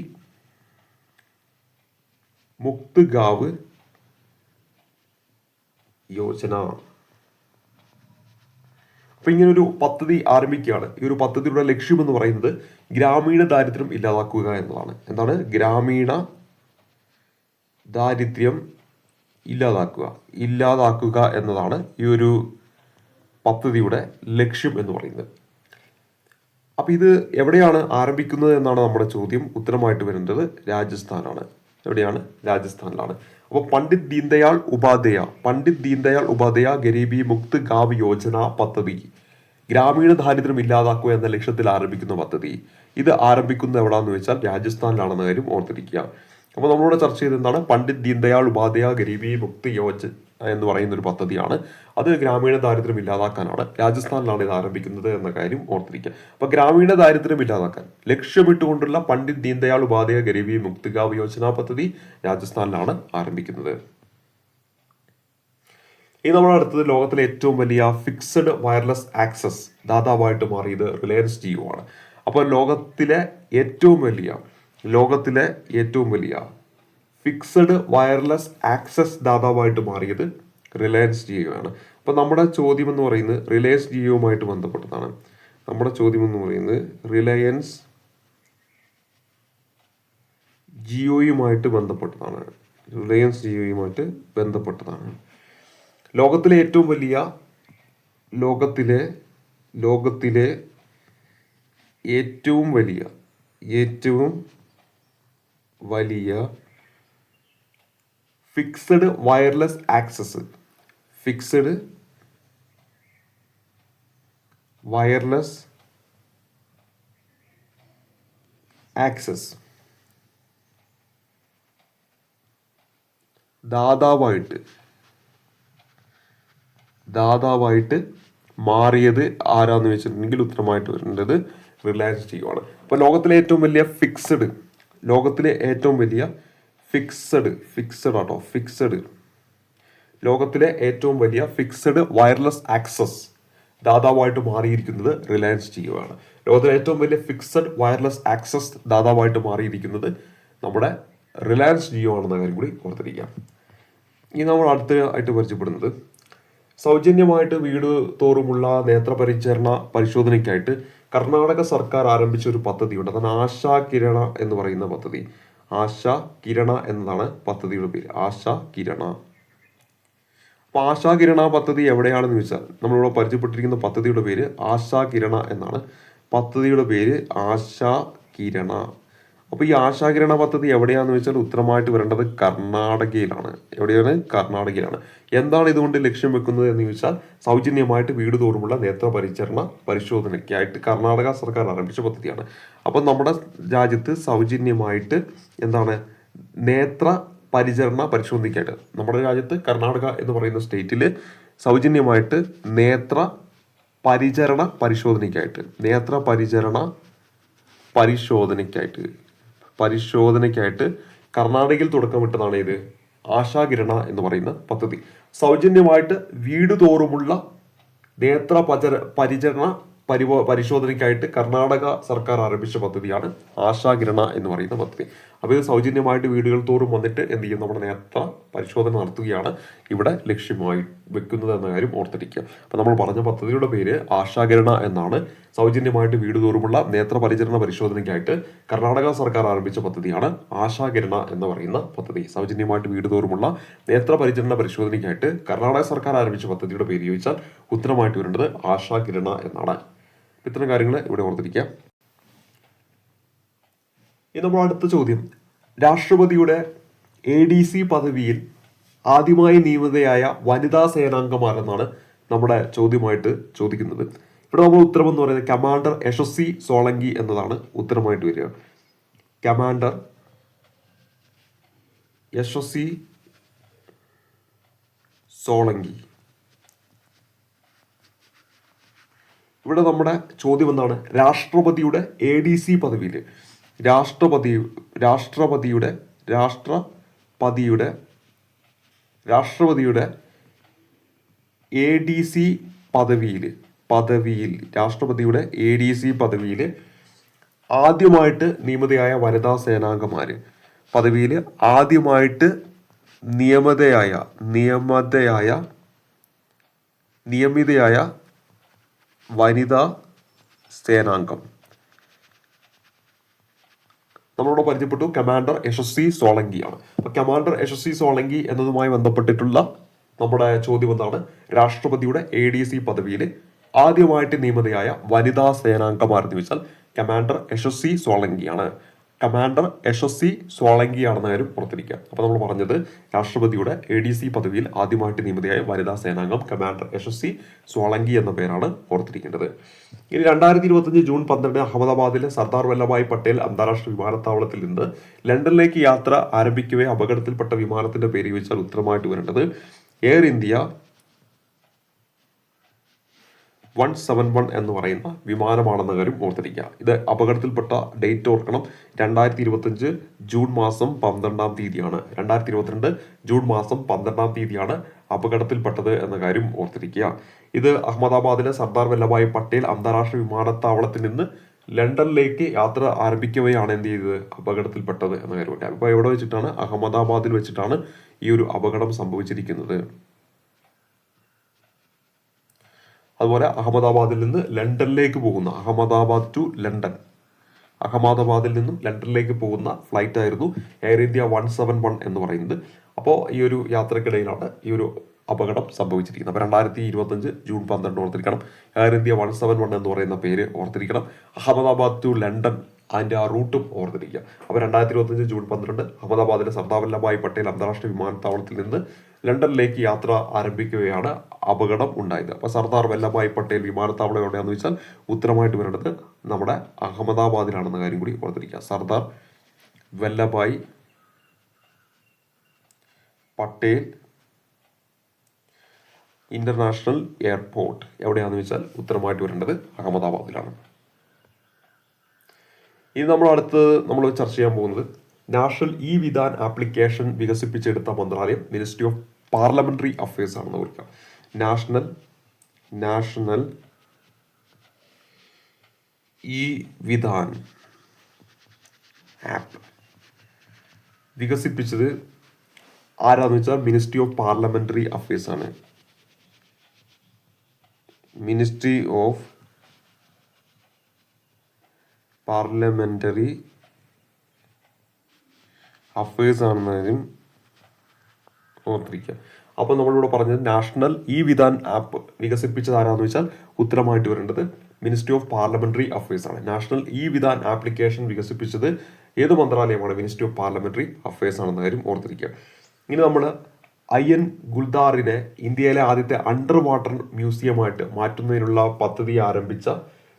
മുക്ത് ഗാവ് യോജന. അപ്പൊ ഇങ്ങനൊരു പദ്ധതി ആരംഭിക്കുകയാണ്. ഈ ഒരു പദ്ധതിയുടെ ലക്ഷ്യം എന്ന് പറയുന്നത് ഗ്രാമീണ ദാരിദ്ര്യം ഇല്ലാതാക്കുക എന്നതാണ്. എന്താണ്? ഗ്രാമീണ ദാരിദ്ര്യം ഇല്ലാതാക്കുക എന്നതാണ് ഈ ഒരു പദ്ധതിയുടെ ലക്ഷ്യം എന്ന് പറയുന്നത്. അപ്പൊ ഇത് എവിടെയാണ് ആരംഭിക്കുന്നത് എന്നാണ് നമ്മുടെ ചോദ്യം. ഉത്തരമായിട്ട് വരുന്നത് രാജസ്ഥാനാണ്. എവിടെയാണ്? രാജസ്ഥാനിലാണ്. അപ്പോൾ പണ്ഡിറ്റ് ദീൻദയാൾ ഉപാധ്യായ ഗരീബി മുക്ത് ഗാവ് യോജന പദ്ധതി, ഗ്രാമീണ ദാരിദ്ര്യം ഇല്ലാതാക്കുക എന്ന ലക്ഷ്യത്തിൽ ആരംഭിക്കുന്ന പദ്ധതി. ഇത് ആരംഭിക്കുന്നത് എവിടാന്ന് വെച്ചാൽ രാജസ്ഥാനിലാണെന്ന കാര്യം ഓർത്തിരിക്കുക. അപ്പോൾ നമ്മളിവിടെ ചർച്ച ചെയ്ത് എന്താണ്? പണ്ഡിറ്റ് ദീൻദയാൾ ഉപാധ്യായ ഗരീബി മുക്ത് യോജന എന്ന് പറയുന്ന ഒരു പദ്ധതിയാണ്. അത് ഗ്രാമീണ ദാരിദ്ര്യം ഇല്ലാതാക്കാനാണ്. രാജസ്ഥാനിലാണ് ഇത് ആരംഭിക്കുന്നത് എന്ന കാര്യം ഓർത്തിരിക്കുക. അപ്പൊ ഗ്രാമീണ ദാരിദ്ര്യം ഇല്ലാതാക്കാൻ ലക്ഷ്യമിട്ടുകൊണ്ടുള്ള പണ്ഡിറ്റ് ദീൻദയാൾ ഉപാധ്യായ ഗരീബി മുക്ത് ഗാവ് യോജന പദ്ധതി രാജസ്ഥാനിലാണ് ആരംഭിക്കുന്നത്. ഇനി നമ്മൾ അടുത്തത് ലോകത്തിലെ ഏറ്റവും വലിയ ഫിക്സഡ് വയർലെസ് ആക്സസ് ദാതാവായിട്ട് മാറിയത് റിലയൻസ് ജിയോ ആണ്. അപ്പോൾ ലോകത്തിലെ ഏറ്റവും വലിയ ഫിക്സഡ് വയർലെസ് ആക്സസ് ദാതാവായിട്ട് മാറിയത് റിലയൻസ് ജിയോ ആണ്. അപ്പോൾ നമ്മുടെ ചോദ്യം എന്ന് പറയുന്നത് റിലയൻസ് ജിയോയുമായിട്ട് ബന്ധപ്പെട്ടതാണ്. റിലയൻസ് ജിയോയുമായിട്ട് ബന്ധപ്പെട്ടതാണ്. ലോകത്തിലെ ഏറ്റവും വലിയ ഫിക്സഡ് വയർലെസ് ആക്സസ് ദാതാവായിട്ട് മാറിയത് ആരാന്ന് വെച്ചിട്ടുണ്ടെങ്കിൽ ഉത്തരമായിട്ട് വരേണ്ടത് റിലയൻസ് ജിയോ ആണ്. അപ്പോൾ ലോകത്തിലെ ഏറ്റവും വലിയ ലോകത്തിലെ ഏറ്റവും വലിയ ഫിക്സഡ് വയർലെസ് ആക്സസ് ദാതാവായിട്ട് മാറിയിരിക്കുന്നത് റിലയൻസ് ജിയോ ആണ്. ലോകത്തിലെ ഏറ്റവും വലിയ ഫിക്സഡ് വയർലെസ് ആക്സസ് ദാതാവായിട്ട് മാറിയിരിക്കുന്നത് നമ്മുടെ റിലയൻസ് ജിയോ ആണെന്ന കാര്യം കൂടി ഓർത്തിരിക്കാം. ഇനി നമ്മൾ അടുത്തതായിട്ട് പരിചയപ്പെടുന്നത് സൗജന്യമായിട്ട് വീട് തോറുമുള്ള നേത്രപരിചരണ പരിശോധനയ്ക്കായിട്ട് കർണാടക സർക്കാർ ആരംഭിച്ച ഒരു പദ്ധതിയുണ്ട്. അതാണ് ആശാ കിരണ എന്ന് പറയുന്ന പദ്ധതി. ആശാ കിരണ എന്നതാണ് പദ്ധതിയുടെ പേര്. ആശാ കിരണ. അപ്പൊ ആശാ കിരണ പദ്ധതി എവിടെയാണെന്ന് ചോദിച്ചാൽ നമ്മളിവിടെ പരിചയപ്പെട്ടിരിക്കുന്ന പദ്ധതിയുടെ പേര് ആശാ കിരണ എന്നാണ്. പദ്ധതിയുടെ പേര് ആശാ കിരണ. അപ്പൊ ഈ ആശാ കിരണ പദ്ധതി എവിടെയാന്ന് വെച്ചാൽ ഉത്തരമായിട്ട് വരേണ്ടത് കർണാടകയിലാണ്. എവിടെയാണ്? കർണാടകയിലാണ്. എന്താണ് ഇതുകൊണ്ട് ലക്ഷ്യം വെക്കുന്നത് എന്ന് ചോദിച്ചാൽ സൗജന്യമായിട്ട് വീട് തോറുമുള്ള നേത്രപരിചരണ പരിശോധനയ്ക്കായിട്ട് കർണാടക സർക്കാർ ആരംഭിച്ച പദ്ധതിയാണ്. അപ്പം നമ്മുടെ രാജ്യത്ത് സൗജന്യമായിട്ട് എന്താണ് നേത്ര പരിചരണ പരിശോധനയ്ക്കായിട്ട് നമ്മുടെ രാജ്യത്ത് കർണാടക എന്ന് പറയുന്ന സ്റ്റേറ്റിൽ സൗജന്യമായിട്ട് നേത്ര പരിചരണ പരിശോധനയ്ക്കായിട്ട് പരിശോധനയ്ക്കായിട്ട് കർണാടകയിൽ തുടക്കമിട്ടതാണ് ഇത് ആശാ കിരണ എന്ന് പറയുന്ന പദ്ധതി. സൗജന്യമായിട്ട് വീട് തോറുമുള്ള നേത്ര പരിചരണ പരിശോധനയ്ക്കായിട്ട് കർണാടക സർക്കാർ ആരംഭിച്ച പദ്ധതിയാണ് ആശാ കിരണ എന്ന് പറയുന്ന പദ്ധതി. അപ്പോൾ ഇത് സൗജന്യമായിട്ട് വീടുകൾ തോറും വന്നിട്ട് എന്ത് ചെയ്യും? നമ്മുടെ നേത്ര പരിശോധന നടത്തുകയാണ് ഇവിടെ ലക്ഷ്യമായി വെക്കുന്നത് എന്ന കാര്യം ഓർത്തിരിക്കുക. അപ്പോൾ നമ്മൾ പറഞ്ഞ പദ്ധതിയുടെ പേര് ആശാ കിരണ എന്നാണ്. സൗജന്യമായിട്ട് വീട് തോറുമുള്ള നേത്ര പരിചരണ പരിശോധനയ്ക്കായിട്ട് കർണാടക സർക്കാർ ആരംഭിച്ച പദ്ധതിയാണ് ആശാ കിരണ എന്ന് പറയുന്ന പദ്ധതി. സൗജന്യമായിട്ട് വീട് തോറുമുള്ള നേത്ര പരിചരണ പരിശോധനയ്ക്കായിട്ട് കർണാടക സർക്കാർ ആരംഭിച്ച പദ്ധതിയുടെ പേര് ചോദിച്ചാൽ ഉത്തരമായിട്ട് വരേണ്ടത് ആശാ കിരണ എന്നാണ്. ഇത്തരം കാര്യങ്ങൾ ഇവിടെ ഓർത്തിരിക്കാം. ഇനി നമ്മൾ അടുത്ത ചോദ്യം, രാഷ്ട്രപതിയുടെ ADC പദവിയിൽ ആദ്യമായി നിയമിതയായ വനിതാ സേനാംഗമാർ എന്നാണ് നമ്മുടെ ചോദ്യമായിട്ട് ചോദിക്കുന്നത്. ഇവിടെ നമ്മൾ ഉത്തരം എന്ന് പറയുന്നത് കമാൻഡർ യശസ്വി സോളങ്കി എന്നതാണ് ഉത്തരമായിട്ട് വരിക. കമാൻഡർ യശസ്വി സോളങ്കി. ഇവിടെ നമ്മുടെ ചോദ്യം എന്താണ്? രാഷ്ട്രപതിയുടെ ADC പദവിയിൽ രാഷ്ട്രപതിയുടെ ADC പദവിയിൽ ആദ്യമായിട്ട് നിയമിതയായ വനിതാ സേനാംഗമാര് പദവിയിൽ ആദ്യമായിട്ട് നിയമിതയായ വനിതാ സേനാംഗം നമ്മളോട് പരിചയപ്പെട്ടു. കമാൻഡർ യശസ്വി സോളങ്കിയാണ്. അപ്പൊ കമാൻഡർ യശസ്വി സോളങ്കി എന്നതുമായി ബന്ധപ്പെട്ടിട്ടുള്ള നമ്മുടെ ചോദ്യം എന്താണ്? രാഷ്ട്രപതിയുടെ ADC പദവിയിൽ ആദ്യമായിട്ട് നിയമിതയായ വനിതാ സേനാംഗമാരെന്ന് വെച്ചാൽ കമാൻഡർ യശസ്വി സോളങ്കിയാണ്. ആണെന്ന കാര്യം പുറത്തിരിക്കുക. അപ്പൊ നമ്മൾ പറഞ്ഞത് രാഷ്ട്രപതിയുടെ ADC പദവിയിൽ ആദ്യമായിട്ട് നിയമിതയായ വനിതാ സേനാംഗം കമാൻഡർ യശസ്വി സോളങ്കി എന്ന പേരാണ് ഓർത്തിരിക്കേണ്ടത്. ഇനി 2025 ജൂൺ 12 അഹമ്മദാബാദിലെ സർദാർ വല്ലഭായ് പട്ടേൽ അന്താരാഷ്ട്ര വിമാനത്താവളത്തിൽ നിന്ന് ലണ്ടനിലേക്ക് യാത്ര ആരംഭിക്കവേ അപകടത്തിൽപ്പെട്ട വിമാനത്തിന്റെ പേര് ചോദിച്ചാൽ ഉത്തരമായിട്ട് വരേണ്ടത് എയർ ഇന്ത്യ 171 എന്ന് പറയുന്ന വിമാനമാണെന്ന കാര്യം ഓർത്തിരിക്കുക. ഇത് അപകടത്തിൽപ്പെട്ട ഡേറ്റ് ഓർക്കണം. 2025 ജൂൺ മാസം 12-ാം തീയതിയാണ്. 2022 ജൂൺ മാസം 12-ാം തീയതിയാണ് അപകടത്തിൽപ്പെട്ടത് എന്ന കാര്യം ഓർത്തിരിക്കുക. ഇത് അഹമ്മദാബാദിലെ സർദാർ വല്ലഭായ് പട്ടേൽ അന്താരാഷ്ട്ര വിമാനത്താവളത്തിൽ നിന്ന് ലണ്ടനിലേക്ക് യാത്ര ആരംഭിക്കവെയാണ് എന്ത് ചെയ്തത്? അപകടത്തിൽപ്പെട്ടത് എന്ന കാര്യം ഓർക്കുക. അപ്പോൾ എവിടെ വെച്ചിട്ടാണ്? അഹമ്മദാബാദിൽ വെച്ചിട്ടാണ് ഈ ഒരു അപകടം സംഭവിച്ചിരിക്കുന്നത്. അതുപോലെ അഹമ്മദാബാദിൽ നിന്ന് ലണ്ടനിലേക്ക് പോകുന്ന അഹമ്മദാബാദിൽ നിന്നും ലണ്ടനിലേക്ക് പോകുന്ന ഫ്ലൈറ്റ് ആയിരുന്നു എയർ ഇന്ത്യ 171 എന്ന് പറയുന്നത്. അപ്പോൾ ഈ ഒരു യാത്രക്കിടയിലാണ് ഈ ഒരു അപകടം സംഭവിച്ചിരിക്കുന്നത്. അപ്പോൾ 2025 ജൂൺ 12 ഓർത്തിരിക്കണം. എയർ ഇന്ത്യ 171 എന്ന് പറയുന്ന പേര് ഓർത്തിരിക്കണം. അഹമ്മദാബാദ് ടു ലണ്ടൻ അതിൻ്റെ ആ റൂട്ടും ഓർത്തിരിക്കുക. അപ്പോൾ 2025 ജൂൺ 12 അഹമ്മദാബാദിലെ സർദാർ വല്ലഭായ് പട്ടേൽ അന്താരാഷ്ട്ര വിമാനത്താവളത്തിൽ നിന്ന് ലണ്ടനിലേക്ക് യാത്ര ആരംഭിക്കുകയാണ് അപകടം ഉണ്ടായത്. അപ്പോൾ സർദാർ വല്ലഭായ് പട്ടേൽ വിമാനത്താവളം എവിടെയാണെന്ന് വെച്ചാൽ ഉത്തരമായിട്ട് വരേണ്ടത് നമ്മുടെ അഹമ്മദാബാദിലാണെന്ന കാര്യം കൂടി ഓർത്തിരിക്കുക. സർദാർ വല്ലഭായ് പട്ടേൽ ഇന്റർനാഷണൽ എയർപോർട്ട് എവിടെയാണെന്ന് വെച്ചാൽ ഉത്തരമായിട്ട് വരേണ്ടത് അഹമ്മദാബാദിലാണ്. ഇനി നമ്മൾ ചർച്ച ചെയ്യാൻ പോകുന്നത് നാഷണൽ വിധാൻ ആപ്ലിക്കേഷൻ വികസിപ്പിച്ചെടുത്ത മന്ത്രാലയം മിനിസ്ട്രി ഓഫ് പാർലമെന്ററി അഫയേഴ്സ് ആണെന്ന് ഓർക്കാം. നാഷണൽ ഇ വിധാൻ ആപ്പ് വികസിപ്പിച്ചത് ആരാന്ന് വെച്ചാൽ മിനിസ്ട്രി ഓഫ് പാർലമെന്ററി അഫയേഴ്സ് ആണ്. മിനിസ്ട്രി ഓഫ് പാർലമെന്ററി അഫയേഴ്സ് ആണെന്നതിനും ഓർത്തിരിക്കുക. അപ്പോൾ നമ്മളിവിടെ പറഞ്ഞത് നാഷണൽ ഇ വിധാൻ ആപ്പ് വികസിപ്പിച്ചത് ആരാന്ന് വെച്ചാൽ ഉത്തരമായിട്ട് വരേണ്ടത് മിനിസ്ട്രി ഓഫ് പാർലമെന്ററി അഫയേഴ്സ് ആണ്. നാഷണൽ ഇ വിധാൻ ആപ്ലിക്കേഷൻ വികസിപ്പിച്ചത് ഏത് മന്ത്രാലയമാണ്? മിനിസ്ട്രി ഓഫ് പാർലമെന്ററി അഫയേഴ്സ് ആണെന്ന കാര്യം ഓർത്തിരിക്കുക. ഇനി നമ്മൾ IN ഗുൽദാറിനെ ഇന്ത്യയിലെ ആദ്യത്തെ അണ്ടർ വാട്ടർ മ്യൂസിയമായിട്ട് മാറ്റുന്നതിനുള്ള പദ്ധതി ആരംഭിച്ച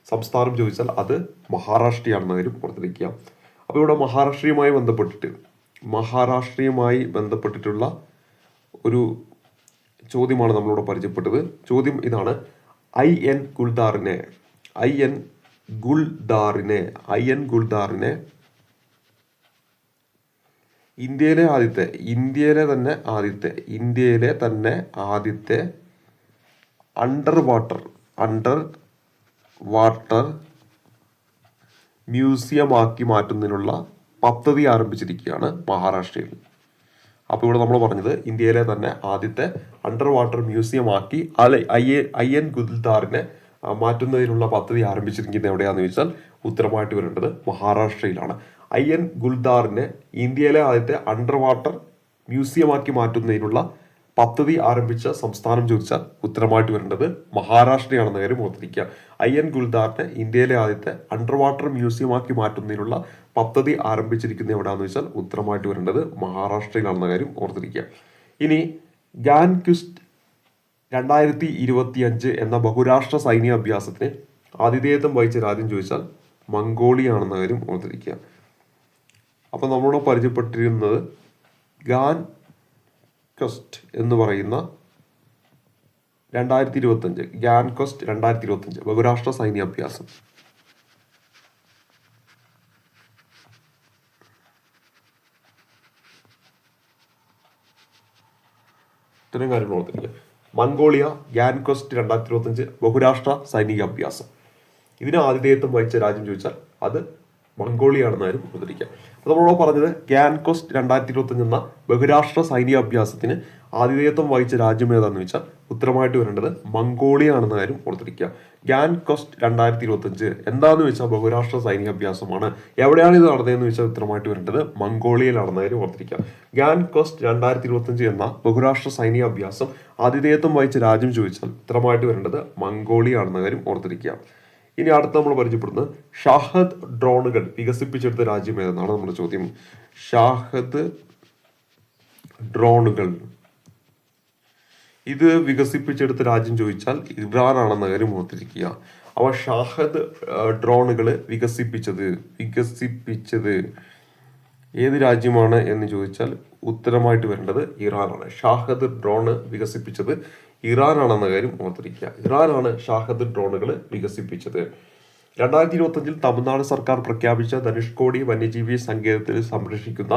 സംസ്ഥാനം ചോദിച്ചാൽ അത് മഹാരാഷ്ട്രയാണെന്ന കാര്യം ഓർത്തിരിക്കുക. അപ്പോൾ ഇവിടെ മഹാരാഷ്ട്രയുമായി ബന്ധപ്പെട്ടിട്ടുള്ള ഒരു ചോദ്യമാണ് നമ്മളിവിടെ പരിചയപ്പെട്ടത്. ചോദ്യം ഇതാണ്: IN ഗുൽദാറിനെ ഇന്ത്യയിലെ തന്നെ ആദ്യത്തെ അണ്ടർ വാട്ടർ മ്യൂസിയം ആക്കി മാറ്റുന്നതിനുള്ള പദ്ധതി ആരംഭിച്ചിരിക്കുകയാണ് മഹാരാഷ്ട്രയിൽ. അപ്പോൾ ഇവിടെ നമ്മൾ പറഞ്ഞത് ഇന്ത്യയിലെ തന്നെ ആദ്യത്തെ അണ്ടർ വാട്ടർ മ്യൂസിയം ആക്കി IN ഗുൽദാറിനെ മാറ്റുന്നതിനുള്ള പദ്ധതി ആരംഭിച്ചിരിക്കുന്നത് എവിടെയാണെന്ന് ചോദിച്ചാൽ ഉത്തരമായിട്ട് വരേണ്ടത് മഹാരാഷ്ട്രയിലാണ്. IN ഗുൽദാറിനെ ഇന്ത്യയിലെ ആദ്യത്തെ അണ്ടർ വാട്ടർ മ്യൂസിയം ആക്കി മാറ്റുന്നതിനുള്ള പദ്ധതി ആരംഭിച്ച സംസ്ഥാനം ചോദിച്ചാൽ ഉത്തരമായിട്ട് വരേണ്ടത് മഹാരാഷ്ട്രയാണെന്ന കാര്യം ഓർത്തിരിക്കുക. IN ഗുൽദാറിനെ ഇന്ത്യയിലെ ആദ്യത്തെ അണ്ടർ വാട്ടർ മ്യൂസിയം ആക്കി മാറ്റുന്നതിനുള്ള പദ്ധതി ആരംഭിച്ചിരിക്കുന്നത് എവിടെയാണെന്ന് വെച്ചാൽ ഉത്തരമായിട്ട് വരേണ്ടത് മഹാരാഷ്ട്രയിലാണെന്ന കാര്യം ഓർത്തിരിക്കുക. ഇനി ഗാൻ ക്വിസ്റ്റ് 2025 എന്ന ബഹുരാഷ്ട്ര സൈനിക അഭ്യാസത്തിന് ആതിഥേയത്വം വഹിച്ച രാജ്യം ചോദിച്ചാൽ മംഗോളിയ ആണെന്ന കാര്യം ഓർത്തിരിക്കുക. അപ്പോൾ നമ്മളോട് പരിചയപ്പെട്ടിരുന്നത് ഗാൻ ക്വസ്റ്റ് എന്ന് പറയുന്ന 2025 ബഹുരാഷ്ട്ര സൈനിക അഭ്യാസം. ഇത്തരം കാര്യങ്ങൾ ഓർത്തിരിക്കുക. മംഗോളിയ ഗാൻ ക്വസ്റ്റ് 2025 ബഹുരാഷ്ട്ര സൈനിക അഭ്യാസം. ഇതിന് ആതിഥേയത്വം വഹിച്ച രാജ്യം ചോദിച്ചാൽ അത് മംഗോളിയാണെന്നാലും ഓർത്തിരിക്കുക. അപ്പോൾ നമ്മളോട് പറഞ്ഞത് ഗാൻ ക്വസ്റ്റ് 2025 എന്ന ബഹുരാഷ്ട്ര സൈനിക അഭ്യാസത്തിന് ആതിഥേയത്വം വഹിച്ച രാജ്യം ഏതാണെന്ന് വെച്ചാൽ ഉത്തരമായിട്ട് വരേണ്ടത് മംഗോളിയ ആണെന്ന കാര്യം ഓർത്തിരിക്കുക. ഗാൻ ക്വസ്റ്റ് 2025 എന്താണെന്ന് വെച്ചാൽ ബഹുരാഷ്ട്ര സൈനിക അഭ്യാസമാണ്. എവിടെയാണ് ഇത് നടന്നതെന്ന് വെച്ചാൽ ഉത്തരമായിട്ട് വരേണ്ടത് മംഗോളിയയിലാണെന്ന കാര്യം ഓർത്തിരിക്കുക. ഗാൻ ക്വസ്റ്റ് 2025 എന്ന ബഹുരാഷ്ട്ര സൈനിക അഭ്യാസം ആതിഥേയത്വം വഹിച്ച രാജ്യം ചോദിച്ചാൽ ഉത്തരമായിട്ട് വരേണ്ടത് മംഗോളിയ ആണെന്ന കാര്യം ഓർത്തിരിക്കുക. ഇനി അടുത്ത് നമ്മൾ പരിചയപ്പെടുന്നത് ഷാഹദ് ഡ്രോണുകൾ വികസിപ്പിച്ചെടുത്ത രാജ്യം ഏതെന്നാണ് നമ്മുടെ ചോദ്യം. ഷാഹദ് ഡ്രോണുകൾ ഇത് വികസിപ്പിച്ചെടുത്ത രാജ്യം ചോദിച്ചാൽ ഇറാൻ ആണെന്ന കാര്യം ഓർത്തിരിക്കുക. അവ ഷാഹദ് ഡ്രോണുകൾ വികസിപ്പിച്ചത് ഏത് രാജ്യമാണ് എന്ന് ചോദിച്ചാൽ ഉത്തരമായിട്ട് വരേണ്ടത് ഇറാനാണ്. ഷാഹദ് ഡ്രോണ് വികസിപ്പിച്ചത് ഇറാനാണെന്ന കാര്യം ഓർത്തിരിക്കുക. ഇറാനാണ് ഷാഹദ് ഡ്രോണുകൾ വികസിപ്പിച്ചത്. 2025 തമിഴ്നാട് സർക്കാർ പ്രഖ്യാപിച്ച ധനുഷ്കോടി വന്യജീവി സങ്കേതത്തിൽ സംരക്ഷിക്കുന്ന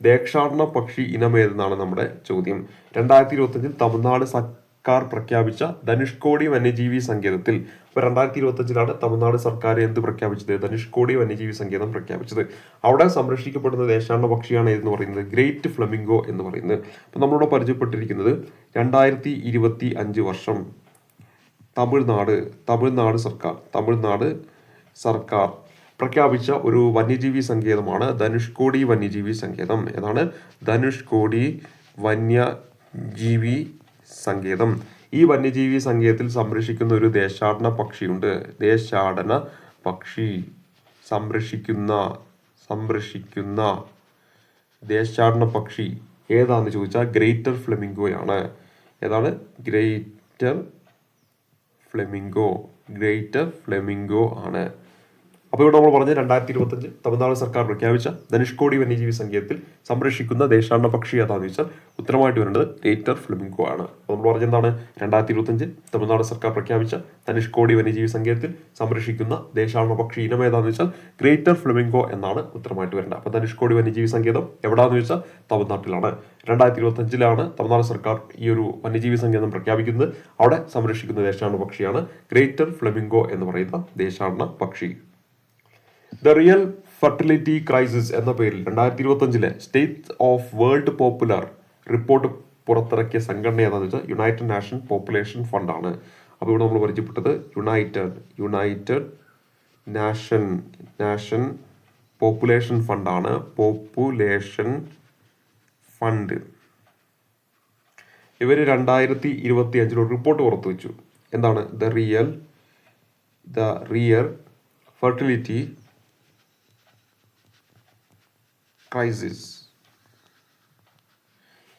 ദേശാടന പക്ഷി ഇനമേതെന്നാണ് നമ്മുടെ ചോദ്യം. 2025 തമിഴ്നാട് സർക്കാർ പ്രഖ്യാപിച്ച ധനുഷ്കോടി വന്യജീവി സങ്കേതത്തിൽ, അപ്പോൾ 2025 തമിഴ്നാട് സർക്കാർ എന്ത് പ്രഖ്യാപിച്ചത്? ധനുഷ്കോടി വന്യജീവി സങ്കേതം പ്രഖ്യാപിച്ചത്. അവിടെ സംരക്ഷിക്കപ്പെടുന്ന ദേശാടന പക്ഷിയാണ് എന്ന് പറയുന്നത് സർപ്പിൾ ഫ്ലമിംഗോ എന്ന് പറയുന്നത്. അപ്പോൾ നമ്മളിവിടെ പരിചയപ്പെട്ടിരിക്കുന്നത് 2025 വർഷം തമിഴ്നാട് സർക്കാർ പ്രഖ്യാപിച്ച ഒരു വന്യജീവി സങ്കേതമാണ് ധനുഷ്കോടി വന്യജീവി സങ്കേതം. ഏതാണ്? ധനുഷ്കോടി വന്യജീവി സങ്കേതം. ഈ വന്യജീവി സങ്കേതത്തിൽ സംരക്ഷിക്കുന്ന ഒരു ദേശാടന പക്ഷിയുണ്ട്. സംരക്ഷിക്കുന്ന ദേശാടന പക്ഷി ഏതാണെന്ന് ചോദിച്ചാൽ ഗ്രേറ്റർ ഫ്ലെമിംഗോയാണ്. ഏതാണ്? ഗ്രേറ്റർ ഫ്ലെമിംഗോ ആണ്. അപ്പോൾ ഇവിടെ നമ്മൾ പറഞ്ഞ 2025 തമിഴ്നാട് സർക്കാർ പ്രഖ്യാപിച്ച ധനുഷ്കോടി വന്യജീവി സങ്കേതത്തിൽ സംരക്ഷിക്കുന്ന ദേശാടന പക്ഷി ഏതാണെന്ന് വെച്ചാൽ ഉത്തരമായിട്ട് വരേണ്ടത് ഗ്രേറ്റർ ഫ്ലെമിംഗോ ആണ്. അപ്പോൾ നമ്മൾ പറഞ്ഞ എന്താണ്, 2025 തമിഴ്നാട് സർക്കാർ പ്രഖ്യാപിച്ച ധനുഷ്കോടി വന്യജീവി സങ്കേതത്തിൽ സംരക്ഷിക്കുന്ന ദേശാടന പക്ഷി ഇനം ഏതാണെന്ന് വെച്ചാൽ ഗ്രേറ്റർ ഫ്ലെമിംഗോ എന്നാണ് ഉത്തരമായിട്ട് വരേണ്ടത്. അപ്പോൾ ധനുഷ്കോടി വന്യജീവി സങ്കേതം എവിടെയാണെന്ന് വെച്ചാൽ തമിഴ്നാട്ടിലാണ്. 2025 സർക്കാർ ഈ ഒരു വന്യജീവി സങ്കേതം പ്രഖ്യാപിക്കുന്നത്. അവിടെ സംരക്ഷിക്കുന്ന ദേശാടന പക്ഷിയാണ് ഗ്രേറ്റർ ഫ്ലെമിംഗോ എന്ന് പറയുന്ന ദേശാടന പക്ഷി. ദ റിയൽ ഫെർട്ടിലിറ്റി ക്രൈസിസ് എന്ന പേരിൽ 2025 state of world popular report പുറത്തിറക്കിയ സംഘടന ഏതാണെന്ന് വെച്ചാൽ യുണൈറ്റഡ് നാഷൻ പോപ്പുലേഷൻ ഫണ്ട് ആണ്. അപ്പോൾ ഇവിടെ നമ്മൾ പരിചയപ്പെട്ടത് യുണൈറ്റഡ് നാഷൻ പോപ്പുലേഷൻ ഫണ്ട് ആണ്. പോപ്പുലേഷൻ ഫണ്ട് ഇവർ 2025 ഒരു റിപ്പോർട്ട് പുറത്തുവച്ചു. എന്താണ്, ദ റിയൽ ഫെർട്ടിലിറ്റി ക്രൈസിസ്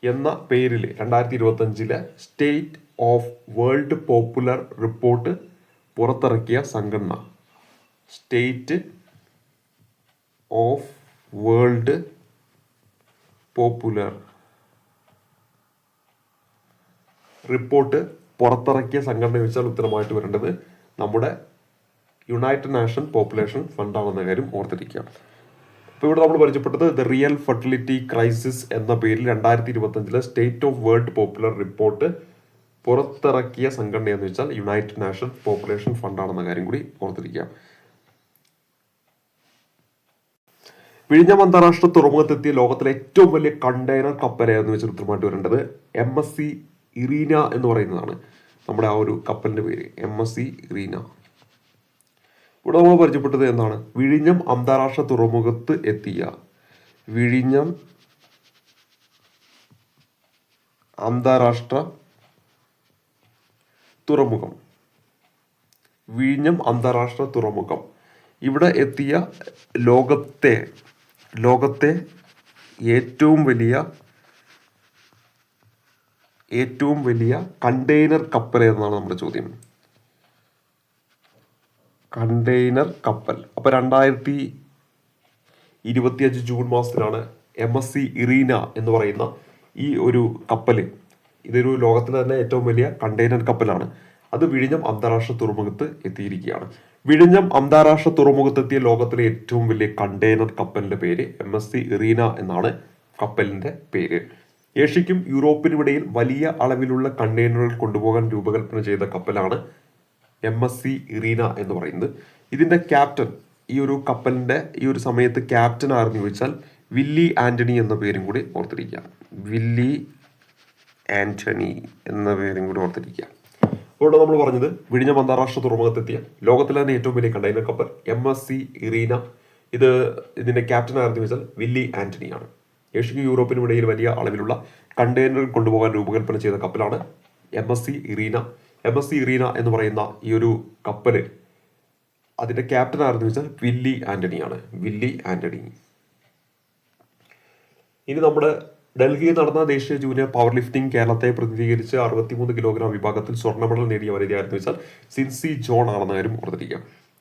എന്ന പേരിൽ 2025 state of world popular report പുറത്തിറക്കിയ സംഘടന state of world popular report പുറത്തിറക്കിയ സംഘടന വെച്ചാൽ ഉത്തരമായിട്ട് വരേണ്ടത് നമ്മുടെ യുണൈറ്റഡ് നാഷൻ പോപ്പുലേഷൻ ഫണ്ടാണെന്ന കാര്യം ഓർത്തിരിക്കുക. അപ്പോൾ ഇവിടെ നമ്മൾ പരിചയപ്പെട്ടത് ദ റിയൽ ഫെർട്ടിലിറ്റി ക്രൈസിസ് എന്ന പേരിൽ 2025 state of world popular report പുറത്തിറക്കിയ സംഘടന എന്ന് വെച്ചാൽ യുണൈറ്റഡ് നാഷൻ പോപ്പുലേഷൻ ഫണ്ടാണെന്ന കാര്യം കൂടി ഓർത്തിരിക്കുക. വിഴിഞ്ഞം അന്താരാഷ്ട്ര തുറമുഖത്തെത്തിയ ലോകത്തിലെ ഏറ്റവും വലിയ കണ്ടെയ്നർ കപ്പൽ എന്ന് വെച്ചാൽ ഉത്തരമായിട്ട് വരേണ്ടത് MSC ഇറീന എന്ന് പറയുന്നതാണ്. നമ്മുടെ ആ ഒരു കപ്പലിന്റെ പേര് MSC ഇറീന. ഇവിടെ നമ്മൾ പരിചയപ്പെട്ടത് എന്താണ്, വിഴിഞ്ഞം അന്താരാഷ്ട്ര തുറമുഖത്ത് എത്തിയ വിഴിഞ്ഞം അന്താരാഷ്ട്ര തുറമുഖം ഇവിടെ എത്തിയ ലോകത്തെ ഏറ്റവും വലിയ കണ്ടെയ്നർ കപ്പൽ എന്നാണ് നമ്മുടെ ചോദ്യം. കണ്ടെയ്നർ കപ്പൽ. അപ്പോൾ 2025 ജൂൺ മാസത്തിലാണ് MSC ഇറീന എന്ന് പറയുന്ന ഈ ഒരു കപ്പൽ, ഇതൊരു ലോകത്തിലെ തന്നെ ഏറ്റവും വലിയ കണ്ടെയ്നർ കപ്പലാണ്. അത് വിഴിഞ്ഞം അന്താരാഷ്ട്ര തുറമുഖത്ത് എത്തിയിരിക്കുകയാണ്. വിഴിഞ്ഞം അന്താരാഷ്ട്ര തുറമുഖത്തെത്തിയ ലോകത്തിലെ ഏറ്റവും വലിയ കണ്ടെയ്നർ കപ്പലിന്റെ പേര് MSC ഇറീന എന്നാണ് കപ്പലിന്റെ പേര്. ഏഷ്യയ്ക്കും യൂറോപ്പിനും ഇടയിൽ വലിയ അളവിലുള്ള കണ്ടെയ്നറുകൾ കൊണ്ടുപോകാൻ രൂപകൽപ്പന ചെയ്ത കപ്പലാണ് MSC ഇറീന എന്ന് പറയുന്നത്. ഇതിന്റെ ക്യാപ്റ്റൻ, ഈ ഒരു കപ്പലിന്റെ ഈ ഒരു സമയത്ത് ക്യാപ്റ്റൻ ആരെന്ന് ചോദിച്ചാൽ വില്ലി ആന്റണി എന്ന പേരും കൂടി ഓർത്തിരിക്കുക. വില്ലി ആന്റണി എന്ന പേരും കൂടി ഓർത്തിരിക്കുക. അതുകൊണ്ട് നമ്മൾ പറഞ്ഞത് വിഴിഞ്ഞം അന്താരാഷ്ട്ര തുറമുഖത്തെത്തിയ ലോകത്തിലെ തന്നെ ഏറ്റവും വലിയ കണ്ടെയ്നർ കപ്പൽ MSC ഇറീന. ഇതിന്റെ ക്യാപ്റ്റൻ ആരെന്ന് ചോദിച്ചാൽ വില്ലി ആന്റണി ആണ്. ഏഷ്യയ്ക്കും യൂറോപ്പിനും ഇടയിൽ വലിയ അളവിലുള്ള കണ്ടെയ്നറുകൾ കൊണ്ടുപോകാൻ രൂപകൽപ്പന ചെയ്ത കപ്പലാണ് MSC ഇറീന. MSC ഇറീന എന്ന് പറയുന്ന ഈ ഒരു കപ്പല് അതിന്റെ ക്യാപ്റ്റൻ ആരെന്ന് വെച്ചാൽ വില്ലി ആന്റണി ആണ്. വില്ലി ആന്റണി. ഇനി നമ്മുടെ ഡൽഹിയിൽ നടന്ന ദേശീയ ജൂനിയർ പവർ ലിഫ്റ്റിംഗ് കേരളത്തെ പ്രതിനിധീകരിച്ച് 63 കിലോഗ്രാം വിഭാഗത്തിൽ സ്വർണ്ണ മെഡൽ നേടിയ വനിതയായിരുന്നു വെച്ചാൽ സിൻസി ജോൺ ആണെന്ന കാര്യം ഓർത്തിരിക്കുക.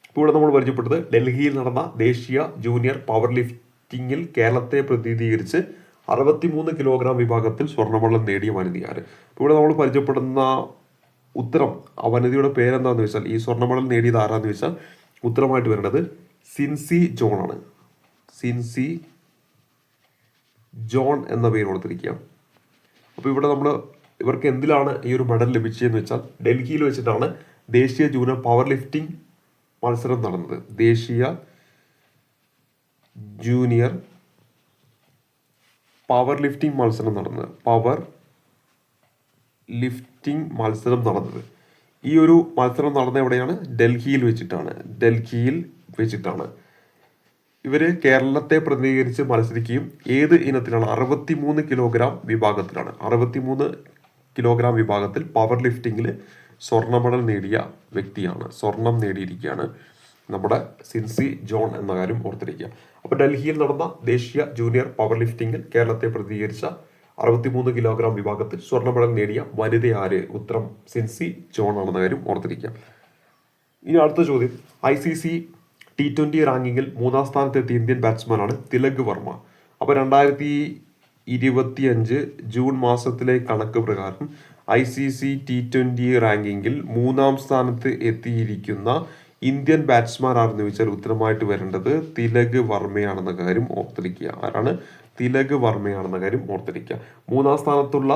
ഇപ്പോൾ ഇവിടെ നമ്മൾ പരിചയപ്പെട്ടത് ഡൽഹിയിൽ നടന്ന ദേശീയ ജൂനിയർ പവർ ലിഫ്റ്റിംഗിൽ കേരളത്തെ പ്രതിനിധീകരിച്ച് 63 കിലോഗ്രാം വിഭാഗത്തിൽ സ്വർണ്ണ മെഡൽ നേടിയ വനിതയാണ്. ഇപ്പോൾ ഇവിടെ നമ്മൾ പരിചയപ്പെടുന്ന ഉത്തരം, ആ വനിതയുടെ പേരെന്താന്ന് വെച്ചാൽ, ഈ സ്വർണ്ണ മെഡൽ നേടിയത് ആരാന്ന് വെച്ചാൽ ഉത്തരമായിട്ട് വരേണ്ടത് സിൻസി ജോൺ ആണ്. സിൻസി ജോൺ എന്ന പേര് കൊടുത്തിരിക്കുക. അപ്പോൾ ഇവിടെ ഇവർക്ക് എന്തിലാണ് ഈ ഒരു മെഡൽ ലഭിച്ചതെന്ന് വെച്ചാൽ ഡൽഹിയിൽ വെച്ചിട്ടാണ് ദേശീയ ജൂനിയർ പവർ ലിഫ്റ്റിംഗ് മത്സരം നടന്നത്. ദേശീയ ജൂനിയർ പവർ ലിഫ്റ്റിംഗ് മത്സരം നടന്നത്. ഈ ഒരു മത്സരം നടന്ന എവിടെയാണ്? ഡൽഹിയിൽ വെച്ചിട്ടാണ്. ഇവര് കേരളത്തെ പ്രതിനിധീകരിച്ച് മത്സരിക്കുകയും ഏത് ഇനത്തിലാണ്? 63 കിലോഗ്രാം വിഭാഗത്തിലാണ്. 63 കിലോഗ്രാം വിഭാഗത്തിൽ പവർ ലിഫ്റ്റിംഗിൽ സ്വർണ്ണ മെഡൽ നേടിയ വ്യക്തിയാണ്. സ്വർണം നേടിയിരിക്കുകയാണ് നമ്മുടെ സിൻസി ജോൺ എന്ന കാര്യം ഓർത്തിരിക്കുക. അപ്പോൾ ഡൽഹിയിൽ നടന്ന ദേശീയ ജൂനിയർ പവർ ലിഫ്റ്റിംഗിൽ കേരളത്തെ പ്രതിനിധീകരിച്ച 63 കിലോഗ്രാം വിഭാഗത്തിൽ സ്വർണ്ണ മെഡൽ നേടിയ വനിത ആര്? ഉത്തരം സിൻസി ജോൺ ആണെന്ന കാര്യം ഓർത്തിരിക്കുക. ഇനി അടുത്ത ചോദ്യം, ICC T20 റാങ്കിങ്ങിൽ 3-ാം സ്ഥാനത്തെത്തിയ ഇന്ത്യൻ ബാറ്റ്സ്മാനാണ് തിലക് വർമ്മ. അപ്പോൾ 2025 ജൂൺ മാസത്തിലെ കണക്ക് പ്രകാരം ICC T20 റാങ്കിങ്ങിൽ 3-ാം സ്ഥാനത്ത് എത്തിയിരിക്കുന്ന ഇന്ത്യൻ ബാറ്റ്സ്മാൻ ആണെന്ന് ചോദിച്ചാൽ ഉത്തരമായിട്ട് വരേണ്ടത് തിലക് വർമ്മയാണെന്ന കാര്യം ഓർത്തിരിക്കുക. ആരാണ്? തിലക് വർമ്മയാണെന്ന കാര്യം ഓർത്തിരിക്കുക. 3-ാം സ്ഥാനത്തുള്ള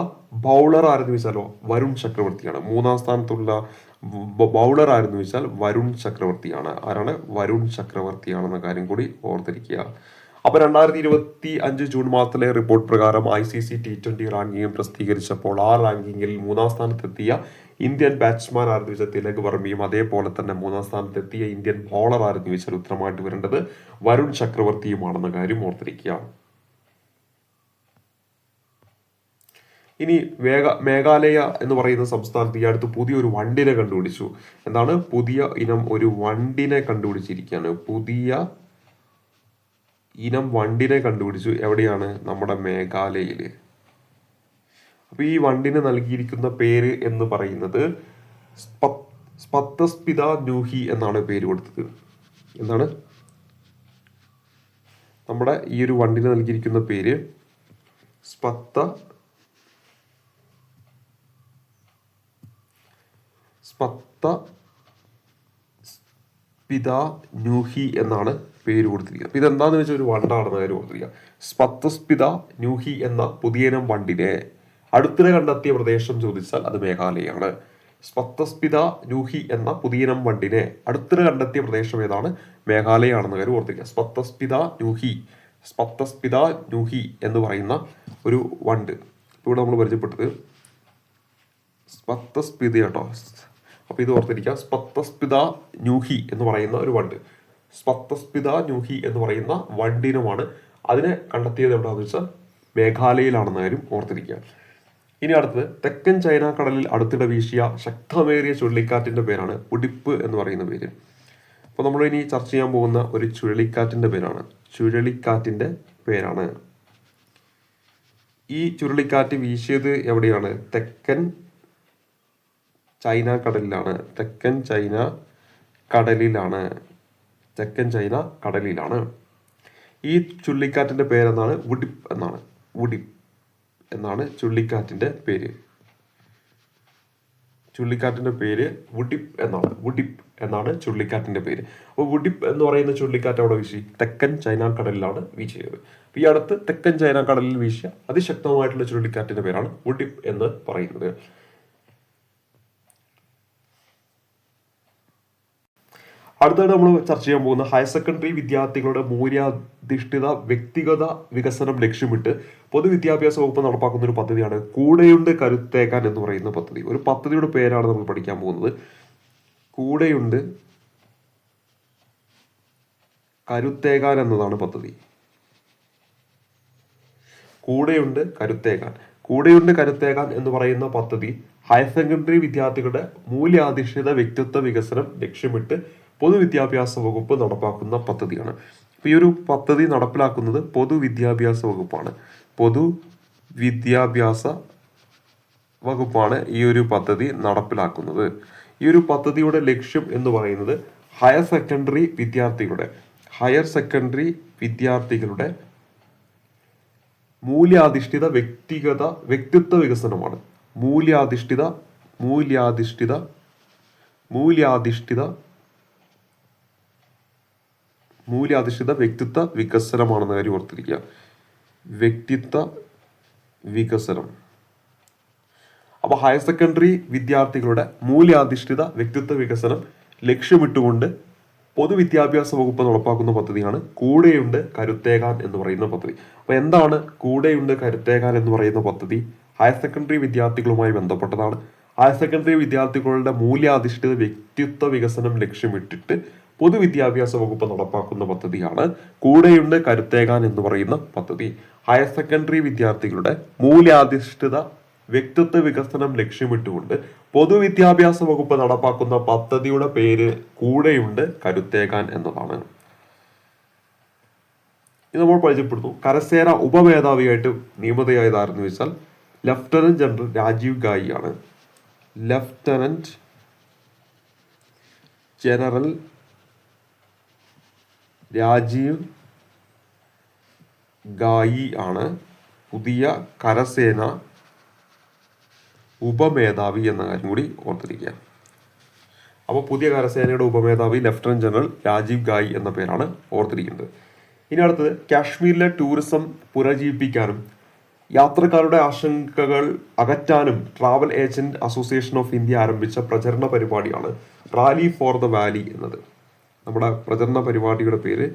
ബൗളർ ആരെന്ന് ചോദിച്ചാലോ വരുൺ ചക്രവർത്തിയാണ്. 3-ാം സ്ഥാനത്തുള്ള ബൗളർ ആരെന്ന് ചോദിച്ചാൽ വരുൺ ചക്രവർത്തിയാണ്. ആരാണ്? വരുൺ ചക്രവർത്തിയാണെന്ന കാര്യം കൂടി ഓർത്തിരിക്കുക. അപ്പോൾ 2025 ജൂൺ മാസത്തിലെ റിപ്പോർട്ട് പ്രകാരം ICC T20 റാങ്കിങ് പ്രസിദ്ധീകരിച്ചപ്പോൾ ആ റാങ്കിങ്ങിൽ 3-ാം സ്ഥാനത്തെത്തിയ ഇന്ത്യൻ ബാറ്റ്സ്മാൻ ആരെന്ന് ചോദിച്ചാൽ തിലക് വർമ്മയും അതേപോലെ തന്നെ 3-ാം സ്ഥാനത്തെത്തിയ ഇന്ത്യൻ ബോളർ ആരെന്ന് ചോദിച്ചാൽ ഉത്തരമായിട്ട് വരേണ്ടത് വരുൺ ചക്രവർത്തിയുമാണെന്ന കാര്യം ഓർത്തിരിക്കുക. ഇനി മേഘാലയ എന്ന് പറയുന്ന സംസ്ഥാനത്ത് ഈ അടുത്ത് പുതിയൊരു വണ്ടിനെ കണ്ടുപിടിച്ചു. എന്താണ്? പുതിയ ഇനം ഒരു വണ്ടിനെ കണ്ടുപിടിച്ചിരിക്കുകയാണ്. പുതിയ ഇനം വണ്ടിനെ കണ്ടുപിടിച്ചു. എവിടെയാണ്? നമ്മുടെ മേഘാലയയിൽ. അപ്പൊ ഈ വണ്ടിന് നൽകിയിരിക്കുന്ന പേര് എന്ന് പറയുന്നത് സ്പത്തസ്പിത ന്യൂഹി എന്നാണ് പേര് കൊടുത്തത്. എന്താണ്? നമ്മുടെ ഈ ഒരു വണ്ടിന് നൽകിയിരിക്കുന്ന പേര് സ്പത്തസ്പിത ന്യൂഹി എന്നാണ് പേര് കൊടുത്തിരിക്കുന്നത്. അപ്പൊ ഇതെന്താന്ന് വെച്ചാൽ ഒരു വണ്ടാണെന്ന് കാര്യം ഓർത്തിരിക്കുക. സ്പത്തസ്പിത ന്യൂഹി എന്ന പുതിയനം വണ്ടിനെ അടുത്തിടെ കണ്ടെത്തിയ പ്രദേശം ചോദിച്ചാൽ അത് മേഘാലയയാണ്. സ്പത്തസ്പിത ന്യൂഹി എന്ന പുതിയനം വണ്ടിനെ അടുത്തിടെ കണ്ടെത്തിയ പ്രദേശം ഏതാണ്? മേഘാലയയാണെന്ന് കാര്യം ഓർത്തിരിക്കുക. സ്പത്തസ്പിത ന്യൂഹി എന്ന് പറയുന്ന ഒരു വണ്ട് ഇവിടെ നമ്മൾ പരിചയപ്പെട്ടത് സ്പത്തസ്പിത കേട്ടോ. അപ്പൊ ഇത് ഓർത്തിരിക്കുക. സ്പത്തസ്പിത ന്യൂഹി എന്ന് പറയുന്ന ഒരു വണ്ട്, സ്പത്തസ്പിത ന്യൂഹി എന്ന് പറയുന്ന വണ്ടിനുമാണ്. അതിനെ കണ്ടെത്തിയത് എവിടെയാണെന്ന് വെച്ചാൽ മേഘാലയയിലാണെന്ന കാര്യം ഓർത്തിരിക്കുക. ഇനി അടുത്തത് തെക്കൻ ചൈന കടലിൽ അടുത്തിടെ വീശിയ ശക്തമേറിയ ചുഴലിക്കാറ്റിന്റെ പേരാണ് ഉഡിപ്പ് എന്ന് പറയുന്ന പേര്. അപ്പോൾ നമ്മൾ ഇനി ചർച്ച ചെയ്യാൻ പോകുന്ന ഒരു ചുഴലിക്കാറ്റിന്റെ പേരാണ്. ഈ ചുഴലിക്കാറ്റ് വീശിയത് എവിടെയാണ്? തെക്കൻ ചൈന കടലിലാണ്. ഈ ചുഴലിക്കാറ്റിന്റെ പേരെന്താണ്? ഉഡിപ്പ് എന്നാണ് ചുഴലിക്കാറ്റിന്റെ പേര്. ഉഡിപ്പ് എന്നാണ് ചുഴലിക്കാറ്റിന്റെ പേര്. അപ്പോൾ ഉഡിപ്പ് എന്ന് പറയുന്ന ചുഴലിക്കാറ്റ് അവിടെ വീശി തെക്കൻ ചൈന കടലിലാണ് വീശിയത്. ഈ അടുത്ത് തെക്കൻ ചൈന കടലിൽ വീശിയ അതിശക്തമായിട്ടുള്ള ചുഴലിക്കാറ്റിന്റെ പേരാണ് ഉഡിപ്പ് എന്ന് പറയുന്നത്. അടുത്തായിട്ട് നമ്മൾ ചർച്ച ചെയ്യാൻ പോകുന്ന ഹയർ സെക്കൻഡറി വിദ്യാർത്ഥികളുടെ മൂല്യാധിഷ്ഠിത വ്യക്തിഗത വികസനം ലക്ഷ്യമിട്ട് പൊതുവിദ്യാഭ്യാസ വകുപ്പ് നടപ്പാക്കുന്ന ഒരു പദ്ധതിയാണ് കൂടെയുണ്ട് കരുത്തേക്കാൻ എന്ന് പറയുന്ന പദ്ധതി. ഒരു പദ്ധതിയുടെ പേരാണ് നമ്മൾ പഠിക്കാൻ പോകുന്നത്. കൂടെയുണ്ട് കരുത്തേകാൻ എന്നതാണ് പദ്ധതി. കൂടെയുണ്ട് കരുത്തേകാൻ എന്ന് പറയുന്ന പദ്ധതി ഹയർ സെക്കൻഡറി വിദ്യാർത്ഥികളുടെ മൂല്യാധിഷ്ഠിത വ്യക്തിത്വ വികസനം ലക്ഷ്യമിട്ട് പൊതുവിദ്യാഭ്യാസ വകുപ്പ് നടപ്പാക്കുന്ന പദ്ധതിയാണ്. ഈ ഒരു പദ്ധതി നടപ്പിലാക്കുന്നത് പൊതുവിദ്യാഭ്യാസ വകുപ്പാണ് ഈ ഒരു പദ്ധതി നടപ്പിലാക്കുന്നത്. ഈ ഒരു പദ്ധതിയുടെ ലക്ഷ്യം എന്ന് പറയുന്നത് ഹയർ സെക്കൻഡറി വിദ്യാർത്ഥികളുടെ മൂല്യാധിഷ്ഠിത വ്യക്തിത്വ വികസനമാണ്. മൂല്യാധിഷ്ഠിത വ്യക്തിത്വ വികസനമാണെന്ന കാര്യം ഓർത്തിരിക്കുക. വ്യക്തിത്വ വികസനം. അപ്പൊ ഹയർ സെക്കൻഡറി വിദ്യാർത്ഥികളുടെ മൂല്യാധിഷ്ഠിത വ്യക്തിത്വ വികസനം ലക്ഷ്യമിട്ടുകൊണ്ട് പൊതുവിദ്യാഭ്യാസ വകുപ്പ് നടപ്പാക്കുന്ന പദ്ധതിയാണ് കൂടെയുണ്ട് കരുത്തേകാൻ എന്ന് പറയുന്ന പദ്ധതി. അപ്പൊ എന്താണ് കൂടെയുണ്ട് കരുത്തേകാൻ എന്ന് പറയുന്ന പദ്ധതി? ഹയർ സെക്കൻഡറി വിദ്യാർത്ഥികളുമായി ബന്ധപ്പെട്ടതാണ്. ഹയർ സെക്കൻഡറി വിദ്യാർത്ഥികളുടെ മൂല്യാധിഷ്ഠിത വ്യക്തിത്വ വികസനം ലക്ഷ്യമിട്ടിട്ട് പൊതുവിദ്യാഭ്യാസ വകുപ്പ് നടപ്പാക്കുന്ന പദ്ധതിയാണ് കൂടെയുണ്ട് കരുത്തേകാൻ എന്ന് പറയുന്ന പദ്ധതി. ഹയർ സെക്കൻഡറി വിദ്യാർത്ഥികളുടെ മൂല്യാധിഷ്ഠിത വ്യക്തിത്വ വികസനം ലക്ഷ്യമിട്ടുകൊണ്ട് പൊതുവിദ്യാഭ്യാസ വകുപ്പ് നടപ്പാക്കുന്ന പദ്ധതിയുടെ പേര് കൂടെയുണ്ട് കരുത്തേകാൻ എന്നതാണ്. ഇത് നമ്മൾ പരിചയപ്പെടുന്നു. കരസേന ഉപമേധാവിയായിട്ട് നിയമിതയായതാരെന്ന് വെച്ചാൽ ലഫ്റ്റനന്റ് ജനറൽ രാജീവ് ഗായി ആണ്. ലഫ്റ്റനന്റ് ജനറൽ രാജീവ് ഗായി ആണ് പുതിയ കരസേന ഉപമേധാവി എന്ന കാര്യം കൂടി ഓർത്തിരിക്കുക. അപ്പോൾ പുതിയ കരസേനയുടെ ഉപമേധാവി ലഫ്റ്റനന്റ് ജനറൽ രാജീവ് ഗായി എന്ന പേരാണ് ഓർത്തിരിക്കുന്നത്. ഇനി അടുത്തത് കാശ്മീരിലെ ടൂറിസം പുനരുജ്ജീവിപ്പിക്കാനും യാത്രക്കാരുടെ ആശങ്കകൾ അകറ്റാനും travel agent association of India ആരംഭിച്ച പ്രചരണ പരിപാടിയാണ് റാലി ഫോർ ദ വാലി എന്നത്. നമ്മുടെ പ്രചരണ പരിപാടിയുടെ പേര്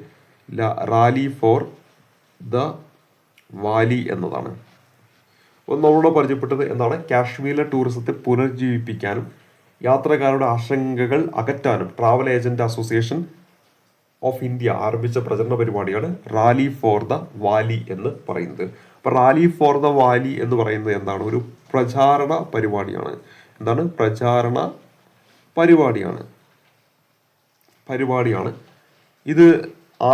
റാലി ഫോർ ദ വാലി എന്നതാണ്. അപ്പോൾ നമ്മളോട് പരിചയപ്പെട്ടത് എന്താണ്? കാശ്മീരിലെ ടൂറിസത്തെ പുനരുജ്ജീവിപ്പിക്കാനും യാത്രക്കാരുടെ ആശങ്കകൾ അകറ്റാനും travel agent association of India ആരംഭിച്ച പ്രചരണ പരിപാടിയാണ് റാലി ഫോർ ദ വാലി എന്ന് പറയുന്നത്. അപ്പൊ റാലി ഫോർ ദ വാലി എന്ന് പറയുന്നത് എന്താണ്? ഒരു പ്രചാരണ പരിപാടിയാണ്. എന്താണ്? പ്രചാരണ പരിപാടിയാണ്. ഇത്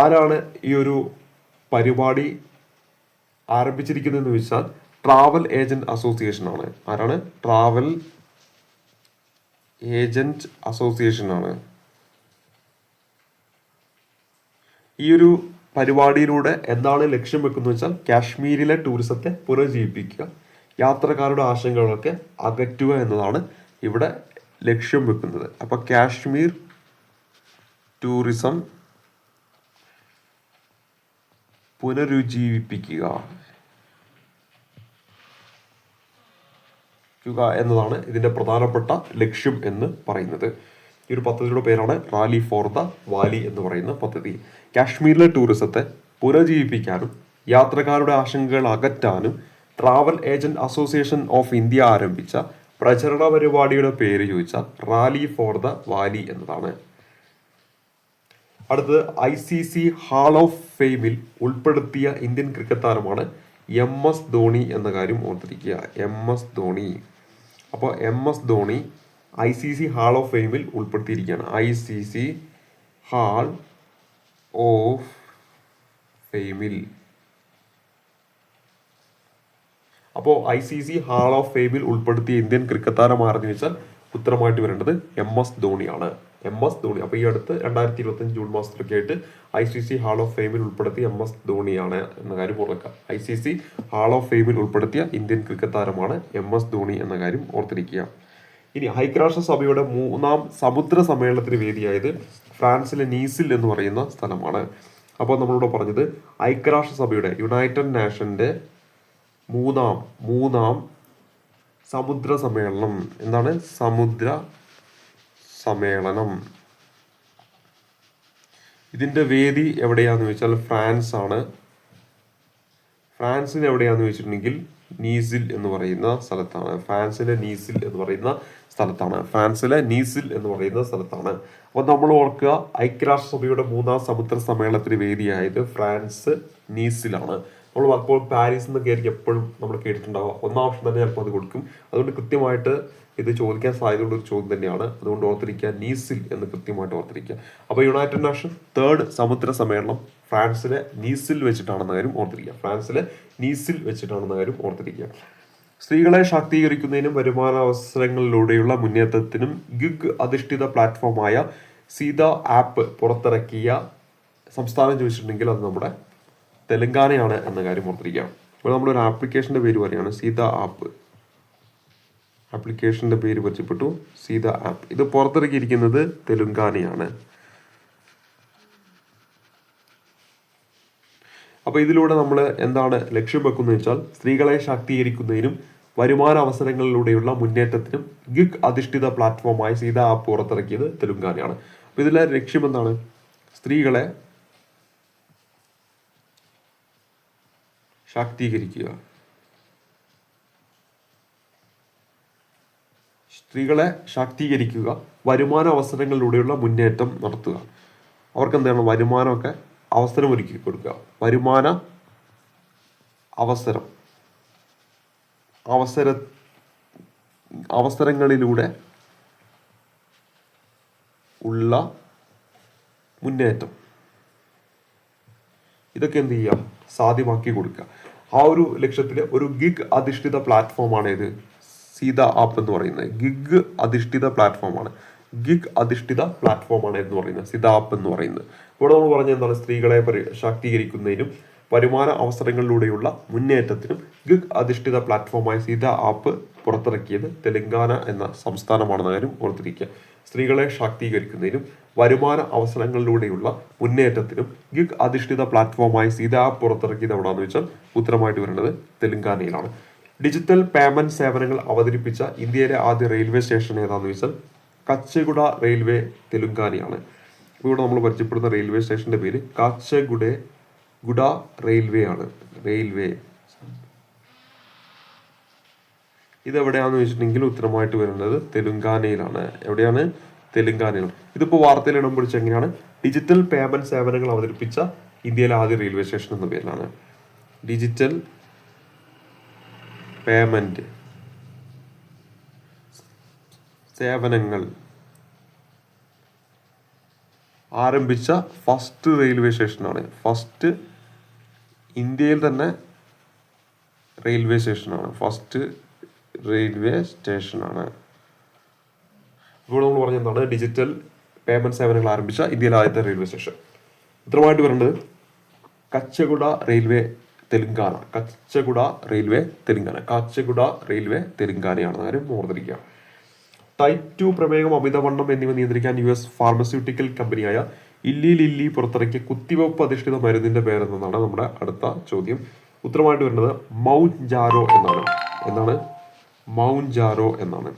ആരാണ് ഈ ഒരു പരിപാടി ആരംഭിച്ചിരിക്കുന്നതെന്ന് വെച്ചാൽ ട്രാവൽ ഏജന്റ് അസോസിയേഷൻ ആണ്. ആരാണ്? ട്രാവൽ ഏജന്റ് അസോസിയേഷൻ ആണ്. ഈ ഒരു പരിപാടിയിലൂടെ എന്താണ് ലക്ഷ്യം വെക്കുന്നത് വെച്ചാൽ കാശ്മീരിലെ ടൂറിസത്തെ പുനരുജ്ജീവിപ്പിക്കുക, യാത്രക്കാരുടെ ആശങ്കകളൊക്കെ അകറ്റുക എന്നതാണ് ഇവിടെ ലക്ഷ്യം വെക്കുന്നത്. അപ്പൊ കാശ്മീർ ടൂറിസം പുനരുജ്ജീവിപ്പിക്കുക എന്നതാണ് ഇതിന്റെ പ്രധാനപ്പെട്ട ലക്ഷ്യം എന്ന് പറയുന്നത്. ഈ ഒരു പദ്ധതിയുടെ പേരാണ് റാലി ഫോർ ദ വാലി എന്ന് പറയുന്ന പദ്ധതി. കാശ്മീരിലെ ടൂറിസത്തെ പുനരുജ്ജീവിപ്പിക്കാനും യാത്രക്കാരുടെ ആശങ്കകൾ അകറ്റാനും travel agent association of India ആരംഭിച്ച പ്രചരണ പരിപാടിയുടെ പേര് ചോദിച്ചാൽ റാലി ഫോർ ദ വാലി എന്നതാണ്. അടുത്തത് ICC ഹാൾ ഓഫ് ഫെയിമിൽ ഉൾപ്പെടുത്തിയ ഇന്ത്യൻ ക്രിക്കറ്റ് താരമാണ് MS ധോണി എന്ന കാര്യം ഓർത്തിരിക്കുക. MS ധോണി. അപ്പോൾ MS Dhoni ICC hall of ഫെയിമിൽ ഉൾപ്പെടുത്തിയിരിക്കുകയാണ്. ICC ഹാൾ ഓഫ് ഫെയിമിൽ. അപ്പോൾ ICC ഹാൾ ഓഫ് ഫെയിമിൽ ഉൾപ്പെടുത്തിയ ഇന്ത്യൻ ക്രിക്കറ്റ് താരം ആരെന്ന് വെച്ചാൽ ഉത്തരമായിട്ട് വരേണ്ടത് MS ധോണിയാണ്. MS ധോണി. അപ്പോൾ ഈ അടുത്ത് 2025 ജൂൺ മാസത്തിലൊക്കെ ആയിട്ട് ICC ഹാൾ ഓഫ് ഫെയിമിൽ ഉൾപ്പെടുത്തിയ MS ധോണിയാണ് എന്ന കാര്യം ഓർക്കുക. ICC ഹാൾ ഓഫ് ഫെയിമിൽ ഉൾപ്പെടുത്തിയ ഇന്ത്യൻ ക്രിക്കറ്റ് താരമാണ് MS ധോണി എന്ന കാര്യം ഓർത്തിരിക്കുക. ഇനി ഐക്യരാഷ്ട്രസഭയുടെ 3ാം സമുദ്ര സമ്മേളനത്തിന് വേദിയായത് ഫ്രാൻസിലെ നീസിൽ എന്ന് പറയുന്ന സ്ഥലമാണ്. അപ്പോൾ നമ്മളിവിടെ പറഞ്ഞത് ഐക്യരാഷ്ട്രസഭയുടെ യുണൈറ്റഡ് നേഷന്റെ മൂന്നാം സമുദ്ര സമ്മേളനം. എന്താണ്? സമുദ്ര സമ്മേളനം. ഇതിന്റെ വേദി എവിടെയാന്ന് ചോദിച്ചാൽ ഫ്രാൻസ് ആണ്. ഫ്രാൻസിൽ എവിടെയാന്ന് ചോദിച്ചിട്ടുണ്ടെങ്കിൽ നീസിൽ എന്ന് പറയുന്ന സ്ഥലത്താണ്. ഫ്രാൻസിലെ നീസിൽ എന്ന് പറയുന്ന സ്ഥലത്താണ്. അപ്പൊ നമ്മൾ ഓർക്കുക, ഐക്യരാഷ്ട്രസഭയുടെ 3ാം സമുദ്ര സമ്മേളനത്തിന് വേദിയായത് ഫ്രാൻസ് നീസിലാണ്. നമ്മൾ പലപ്പോൾ പാരീസ് എന്നൊക്കെ ആയിരിക്കും എപ്പോഴും നമ്മൾ കേട്ടിട്ടുണ്ടാവുക. 1ാം ഓപ്ഷൻ തന്നെ ചിലപ്പോൾ അത് കൊടുക്കും. അതുകൊണ്ട് കൃത്യമായിട്ട് ഇത് ചോദിക്കാൻ സാധ്യതയുള്ള ഒരു ചോദ്യം തന്നെയാണ്. അതുകൊണ്ട് ഓർത്തിരിക്കുക, നീസിൽ എന്ന് കൃത്യമായിട്ട് ഓർത്തിരിക്കുക. അപ്പോൾ യുണൈറ്റഡ് നേഷൻ 3rd സമുദ്ര സമ്മേളനം ഫ്രാൻസിലെ നീസിൽ വെച്ചിട്ടാണെന്ന കാര്യം ഓർത്തിരിക്കുക. സ്ത്രീകളെ ശാക്തീകരിക്കുന്നതിനും വരുമാന അവസരങ്ങളിലൂടെയുള്ള മുന്നേറ്റത്തിനും ഗിഗ് അധിഷ്ഠിത പ്ലാറ്റ്ഫോമായ സീത ആപ്പ് പുറത്തിറക്കിയ സംസ്ഥാനം ചോദിച്ചിട്ടുണ്ടെങ്കിൽ അത് നമ്മുടെ തെലങ്കാനയാണ് എന്ന കാര്യം ഓർത്തിരിക്കുക. ഇപ്പോൾ നമ്മളൊരു ആപ്ലിക്കേഷന്റെ പേര് പറയുകയാണ് സീത ആപ്പ്. ആപ്ലിക്കേഷന്റെ പേര് പരിചയപ്പെട്ടു, സീത ആപ്പ്. ഇത് പുറത്തിറക്കിയിരിക്കുന്നത് തെലങ്കാനയാണ്. അപ്പൊ ഇതിലൂടെ നമ്മൾ എന്താണ് ലക്ഷ്യം വെക്കുന്നത് വെച്ചാൽ സ്ത്രീകളെ ശാക്തീകരിക്കുന്നതിനും വരുമാന അവസരങ്ങളിലൂടെയുള്ള മുന്നേറ്റത്തിനും ഗിഗ് അധിഷ്ഠിത പ്ലാറ്റ്ഫോമായി സീത ആപ്പ് പുറത്തിറക്കിയത് തെലങ്കാനയാണ്. അപ്പൊ ഇതിലെ ലക്ഷ്യം എന്താണ്? സ്ത്രീകളെ ശാക്തീകരിക്കുക, വരുമാന അവസരങ്ങളിലൂടെയുള്ള മുന്നേറ്റം നടത്തുക. അവർക്ക് എന്താണ്? വരുമാനമൊക്കെ അവസരം ഒരുക്കി കൊടുക്കുക. വരുമാന അവസരങ്ങളിലൂടെ ഉള്ള മുന്നേറ്റം, ഇതൊക്കെ എന്ത് ചെയ്യുക? സാധ്യമാക്കി കൊടുക്കുക. ആ ഒരു ലക്ഷ്യത്തിൽ ഒരു ഗിഗ് അധിഷ്ഠിത പ്ലാറ്റ്ഫോമാണ് ഇത് സീത ആപ്പ് എന്ന് പറയുന്നത്. ഗിഗ് അധിഷ്ഠിത പ്ലാറ്റ്ഫോമാണ്. ഗിഗ് അധിഷ്ഠിത പ്ലാറ്റ്ഫോമാണ് എന്ന് പറയുന്നത്, സിത ആപ്പ് എന്ന് പറയുന്നത്. ഇവിടെ നമ്മൾ പറഞ്ഞ എന്താണ്, സ്ത്രീകളെ ശാക്തീകരിക്കുന്നതിനും വരുമാന അവസരങ്ങളിലൂടെയുള്ള മുന്നേറ്റത്തിനും ഗിഗ് അധിഷ്ഠിത പ്ലാറ്റ്ഫോമായ സിത ആപ്പ് പുറത്തിറക്കിയത് തെലങ്കാന എന്ന സംസ്ഥാനമാണെന്ന കാര്യം ഓർത്തിരിക്കുക. സ്ത്രീകളെ ശാക്തീകരിക്കുന്നതിനും വരുമാന അവസരങ്ങളിലൂടെയുള്ള മുന്നേറ്റത്തിനും ഗിഗ് അധിഷ്ഠിത പ്ലാറ്റ്ഫോമായ സിത ആപ്പ് പുറത്തിറക്കിയത് എവിടെയാണെന്ന് വെച്ചാൽ ഉത്തരമായിട്ട് വരുന്നത് തെലങ്കാനയിലാണ്. ഡിജിറ്റൽ പേയ്മെന്റ് സേവനങ്ങൾ അവതരിപ്പിച്ച ഇന്ത്യയിലെ ആദ്യ റെയിൽവേ സ്റ്റേഷൻ ഏതാണെന്ന് വെച്ചാൽ കച്ചഗുഡ റെയിൽവേ തെലുങ്കാനയാണ്. ഇവിടെ നമ്മൾ പരിചയപ്പെടുന്ന റെയിൽവേ സ്റ്റേഷന്റെ പേര് കാച്ചഗുഡ റെയിൽവേ ആണ്. റെയിൽവേ ഇതെവിടെയാണെന്ന് വെച്ചിട്ടുണ്ടെങ്കിൽ ഉത്തരമായിട്ട് വരുന്നത് തെലുങ്കാനയിലാണ്. എവിടെയാണ്? തെലുങ്കാനയിലാണ്. ഇതിപ്പോൾ വാർത്തയിൽ ഇടം പിടിച്ച എങ്ങനെയാണ്? ഡിജിറ്റൽ പേയ്മെന്റ് സേവനങ്ങൾ അവതരിപ്പിച്ച ഇന്ത്യയിലെ ആദ്യ റെയിൽവേ സ്റ്റേഷൻ എന്ന പേരിലാണ്. ഡിജിറ്റൽ പേയ്മെന്റ് സേവനങ്ങൾ ആരംഭിച്ച ഫസ്റ്റ് റെയിൽവേ സ്റ്റേഷനാണ്. ഫസ്റ്റ് ഇന്ത്യയിൽ തന്നെ റെയിൽവേ സ്റ്റേഷനാണ്. ഫസ്റ്റ് റെയിൽവേ സ്റ്റേഷനാണ്. ഇവിടെ നമ്മൾ പറഞ്ഞ എന്താണ്? ഡിജിറ്റൽ പേയ്മെന്റ് സേവനങ്ങൾ ആരംഭിച്ച ഇന്ത്യയിലെ ആദ്യത്തെ റെയിൽവേ സ്റ്റേഷൻ. ഉത്തരമായിട്ട് വരേണ്ടത് Kacheguda railway Telangana. Kacheguda railway Telangana. Kacheguda railway തെലുങ്കാനയാണെന്ന് കാര്യം ഓർത്തിരിക്കുക. ടൈപ്പ് 2 പ്രമേഹം, അമിതവണ്ണം എന്നിവ നിയന്ത്രിക്കാൻ US ഫാർമസ്യൂട്ടിക്കൽ കമ്പനിയായ ഇല്ലി ലില്ലി പുറത്തിറക്കിയ കുത്തിവെപ്പ് അധിഷ്ഠിത മരുന്നിന്റെ പേരെന്നാണ് നമ്മുടെ അടുത്ത ചോദ്യം. ഉത്തരമായിട്ട് വരുന്നത് മൗഞ്ചാരോ എന്നാണ്. എന്താണ്? മൗഞ്ചാരോ എന്നാണ്.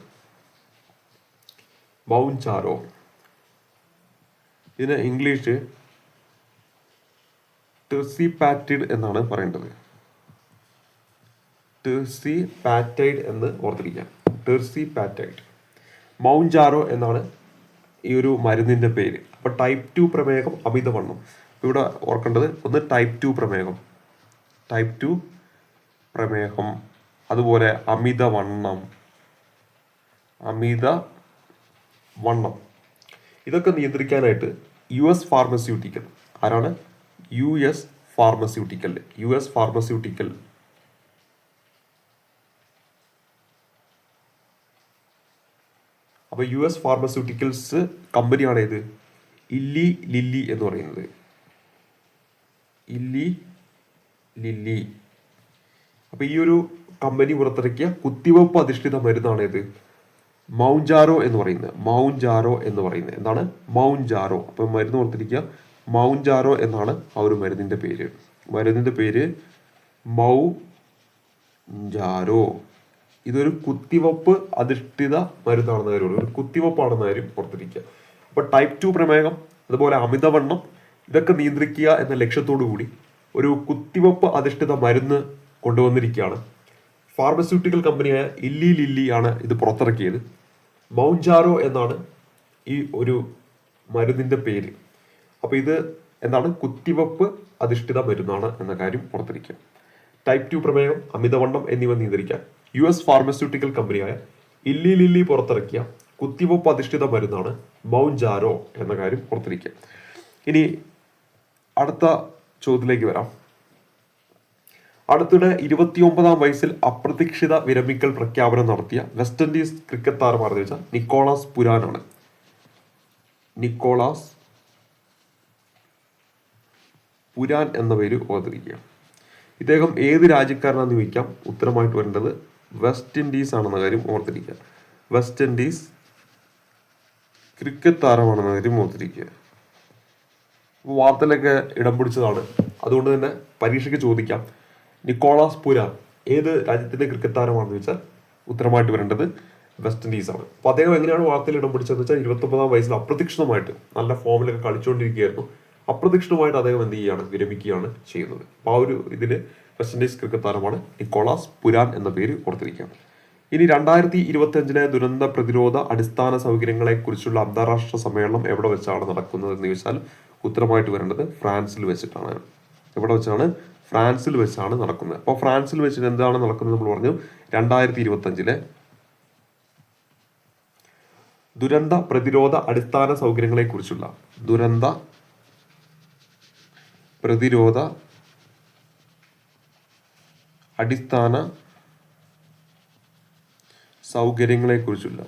മൗഞ്ചാരോ. ഇതിന് ഇംഗ്ലീഷ് ടെർസിപാറ്റിഡ് എന്നാണ് പറയേണ്ടത്. ടെർസിപാറ്റൈഡ് എന്ന് ഓർത്തിരിക്കാം. ടെർസിപാറ്റൈഡ്. മൗഞ്ചാരോ എന്നാണ് ഈ ഒരു മരുന്നിന്റെ പേര്. അപ്പൊ ടൈപ്പ് 2 പ്രമേഹം, അമിതവണ്ണം. ഇവിടെ ഓർക്കേണ്ടത് ഒന്ന് ടൈപ്പ് 2 പ്രമേഹം, ടൈപ്പ് 2 പ്രമേഹം, അതുപോലെ അമിതവണ്ണം, അമിതവണ്ണം ഇതൊക്കെ നിയന്ത്രിക്കാനായിട്ട് US ഫാർമസ്യൂട്ടിക്കൽ. ആരാണ്? US pharmaceutical. US ഫാർമസ്യൂട്ടിക്കൽ അപ്പൊ US ഫാർമസ്യൂട്ടിക്കൽസ് കമ്പനിയാണ് ഏത്? ഇല്ലി ലില്ലി എന്ന് പറയുന്നത്. ഇല്ലി ലില്ലി. അപ്പൊ ഈ ഒരു കമ്പനി പുറത്തിറക്കിയ കുത്തിവെപ്പ് അധിഷ്ഠിത മരുന്നാണ് ഏത്? മൗഞ്ചാരോ എന്ന് പറയുന്നത്. മൗഞ്ചാരോ എന്ന് പറയുന്നത് എന്താണ്? മൗഞ്ചാരോ. അപ്പൊ മരുന്ന് ഓർത്തിരിക്കുക, മൗഞ്ചാരോ എന്നാണ് ആ ഒരു മരുന്നിന്റെ പേര്. മരുന്നിന്റെ പേര് മൗഞ്ചാരോ. ഇതൊരു കുത്തിവെപ്പ് അധിഷ്ഠിത മരുന്നാണെന്ന കാര്യം, ഒരു കുത്തിവെപ്പാണെന്ന കാര്യം ഓർത്തിരിക്കുക. അപ്പൊ ടൈപ്പ് 2 പ്രമേഹം, അതുപോലെ അമിതവണ്ണം ഇതൊക്കെ നിയന്ത്രിക്കുക എന്ന ലക്ഷ്യത്തോടു കൂടി ഒരു കുത്തിവെപ്പ് അധിഷ്ഠിത മരുന്ന് കൊണ്ടുവന്നിരിക്കുകയാണ്. ഫാർമസ്യൂട്ടിക്കൽ കമ്പനിയായ ഇല്ലി ലില്ലി ആണ് ഇത് പുറത്തിറക്കിയത്. മൗഞ്ചാരോ എന്നാണ് ഈ ഒരു മരുന്നിന്റെ പേര്. അപ്പൊ ഇത് എന്താണ്? കുത്തിവെപ്പ് അധിഷ്ഠിത മരുന്നാണ് എന്ന കാര്യം ഓർത്തിരിക്കുക. ടൈപ്പ് 2 പ്രമേഹം, അമിതവണ്ണം എന്നിവ നിയന്ത്രിക്കാൻ US ഫാർമസ്യൂട്ടിക്കൽ കമ്പനിയായ ഇല്ലി ലില്ലി പുറത്തിറക്കിയ കുത്തിവെപ്പ് അധിഷ്ഠിത മരുന്നാണ് മൗഞ്ചാരോ എന്ന കാര്യം ഓർത്തിരിക്കുക. ഇനി അടുത്ത ചോദ്യത്തിലേക്ക് വരാം. അടുത്തിടെ 29-ാം വയസ്സിൽ അപ്രതീക്ഷിത വിരമിക്കൽ പ്രഖ്യാപനം നടത്തിയ വെസ്റ്റ് ഇൻഡീസ് ക്രിക്കറ്റ് താരമാണെന്ന് വെച്ചാൽ നിക്കോളാസ് പുരാനാണ്. നിക്കോളാസ് പുരാൻ എന്ന പേര് ഓർത്തിരിക്കുക. ഇദ്ദേഹം ഏത് രാജ്യക്കാരനാണെന്ന് ചോദിക്കാം. ഉത്തരമായിട്ട് വരേണ്ടത് വെസ്റ്റ് ഇൻഡീസ് ആണെന്ന കാര്യം ഓർത്തിരിക്കുക. വെസ്റ്റ് ഇൻഡീസ് ക്രിക്കറ്റ് താരമാണെന്ന കാര്യം ഓർത്തിരിക്കുക. വാർത്തയിലൊക്കെ ഇടം പിടിച്ചതാണ്, അതുകൊണ്ട് തന്നെ പരീക്ഷയ്ക്ക് ചോദിക്കാം. നിക്കോളാസ് പുരാൻ ഏത് രാജ്യത്തിന്റെ ക്രിക്കറ്റ് താരമാണെന്ന് വെച്ചാൽ ഉത്തരമായിട്ട് വരേണ്ടത് വെസ്റ്റ് ഇൻഡീസ് ആണ്. അപ്പൊ അദ്ദേഹം എങ്ങനെയാണ് വാർത്തയിൽ ഇടം പിടിച്ചതെന്ന് വെച്ചാൽ 29-ാം വയസ്സിൽ അപ്രതീക്ഷിതമായിട്ട് നല്ല ഫോമിലൊക്കെ കളിച്ചുകൊണ്ടിരിക്കുകയായിരുന്നു. അപ്രതീക്ഷിതമായിട്ട് അദ്ദേഹം എന്ത് ചെയ്യുകയാണ്? വിരമിക്കുകയാണ് ചെയ്യുന്നത്. അപ്പൊ ആ ഒരു ഇതില് വെസ്റ്റ് ഇൻഡീസ് ക്രിക്കറ്റ് താരമാണ് നിക്കോളാസ് പുരാൻ എന്ന പേര് ഓർത്തിരിക്കുകയാണ്. ഇനി 2025 ദുരന്ത പ്രതിരോധ അടിസ്ഥാന സൗകര്യങ്ങളെ കുറിച്ചുള്ള അന്താരാഷ്ട്ര സമ്മേളനം എവിടെ വെച്ചാണ് നടക്കുന്നത് എന്ന് ചോദിച്ചാൽ ഉത്തരമായിട്ട് വരേണ്ടത് ഫ്രാൻസിൽ വെച്ചിട്ടാണ്. എവിടെ വെച്ചാണ്? ഫ്രാൻസിൽ വെച്ചാണ് നടക്കുന്നത്. അപ്പോൾ ഫ്രാൻസിൽ വെച്ചിട്ട് എന്താണ് നടക്കുന്നത് നമ്മൾ പറഞ്ഞു? 2025 ദുരന്ത പ്രതിരോധ അടിസ്ഥാന സൗകര്യങ്ങളെ കുറിച്ചുള്ള ദുരന്ത പ്രതിരോധ അടിസ്ഥാന സൗകര്യങ്ങളെ കുറിച്ചുള്ള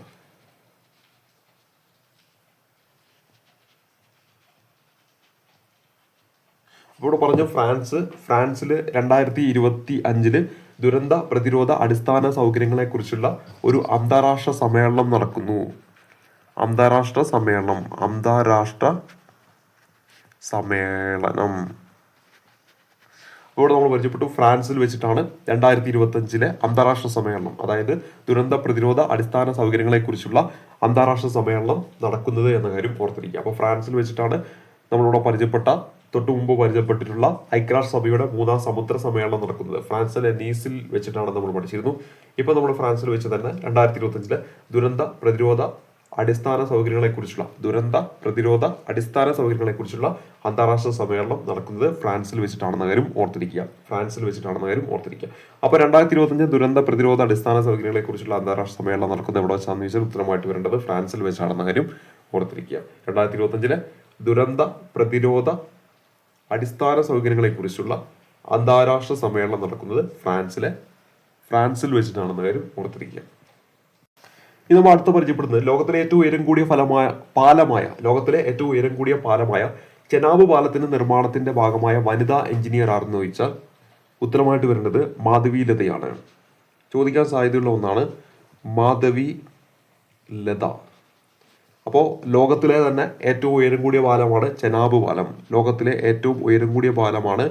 ഇവിടെ പറഞ്ഞു ഫ്രാൻസിൽ 2025 ദുരന്ത പ്രതിരോധ അടിസ്ഥാന സൗകര്യങ്ങളെ കുറിച്ചുള്ള ഒരു അന്താരാഷ്ട്ര സമ്മേളനം നടക്കുന്നു. അന്താരാഷ്ട്ര സമ്മേളനം ഇവിടെ നമ്മൾ പരിചയപ്പെട്ടു. ഫ്രാൻസിൽ വെച്ചിട്ടാണ് 2025 അന്താരാഷ്ട്ര സമ്മേളനം, അതായത് ദുരന്ത പ്രതിരോധ അടിസ്ഥാന സൗകര്യങ്ങളെ കുറിച്ചുള്ള അന്താരാഷ്ട്ര സമ്മേളനം നടക്കുന്നത് എന്ന കാര്യം ഓർത്തിരിക്കുക. അപ്പോൾ ഫ്രാൻസിൽ വെച്ചിട്ടാണ് നമ്മളിവിടെ തൊട്ടു മുമ്പ് പരിചയപ്പെട്ടിട്ടുള്ള ഐക്യരാഷ്ട്രസഭയുടെ 3ാം സമുദ്ര സമ്മേളനം നടക്കുന്നത്. ഫ്രാൻസിലെ നീസിൽ വെച്ചിട്ടാണ് നമ്മൾ പഠിച്ചിരുന്നു. ഇപ്പൊ നമ്മൾ ഫ്രാൻസിൽ വെച്ച് തന്നെ 2025 ദുരന്ത പ്രതിരോധ അടിസ്ഥാന സൗകര്യങ്ങളെ കുറിച്ചുള്ള അന്താരാഷ്ട്ര സമ്മേളനം നടക്കുന്നത് ഫ്രാൻസിൽ വെച്ചിട്ടാണെന്ന കാര്യം ഓർത്തിരിക്കുക. അപ്പൊ 2025 ദുരന്ത പ്രതിരോധ അടിസ്ഥാന സൗകര്യങ്ങളെ കുറിച്ചുള്ള അന്താരാഷ്ട്ര സമ്മേളനം നടക്കുന്നത് എവിടെ വെച്ചാണെന്ന് ചോദിച്ചാൽ ഉത്തരമായിട്ട് വരേണ്ടത് ഫ്രാൻസിൽ വെച്ചാണെന്ന കാര്യം ഓർത്തിരിക്കുക. 2025 ദുരന്ത പ്രതിരോധ അടിസ്ഥാന സൗകര്യങ്ങളെ കുറിച്ചുള്ള അന്താരാഷ്ട്ര സമ്മേളനം നടക്കുന്നത് ഫ്രാൻസിൽ വെച്ചിട്ടാണെന്ന കാര്യം ഓർത്തിരിക്കുക. ഇനി നമ്മൾ അടുത്ത പരിചയപ്പെടുന്നത് ലോകത്തിലെ ഏറ്റവും ഉയരം കൂടിയ പാലമായ ചെനാബ് പാലത്തിന്റെ നിർമ്മാണത്തിന്റെ ഭാഗമായ വനിതാ എഞ്ചിനീയർ ആരെന്ന് ചോദിച്ചാൽ ഉത്തരമായിട്ട് വരേണ്ടത് മാധവി ലതയാണ്. ചോദിക്കാൻ സാധ്യതയുള്ള ഒന്നാണ് മാധവി ലത. അപ്പോൾ ലോകത്തിലെ തന്നെ ഏറ്റവും ഉയരം കൂടിയ പാലമാണ് ചെനാബ് പാലം. ലോകത്തിലെ ഏറ്റവും ഉയരം കൂടിയ പാലമാണ്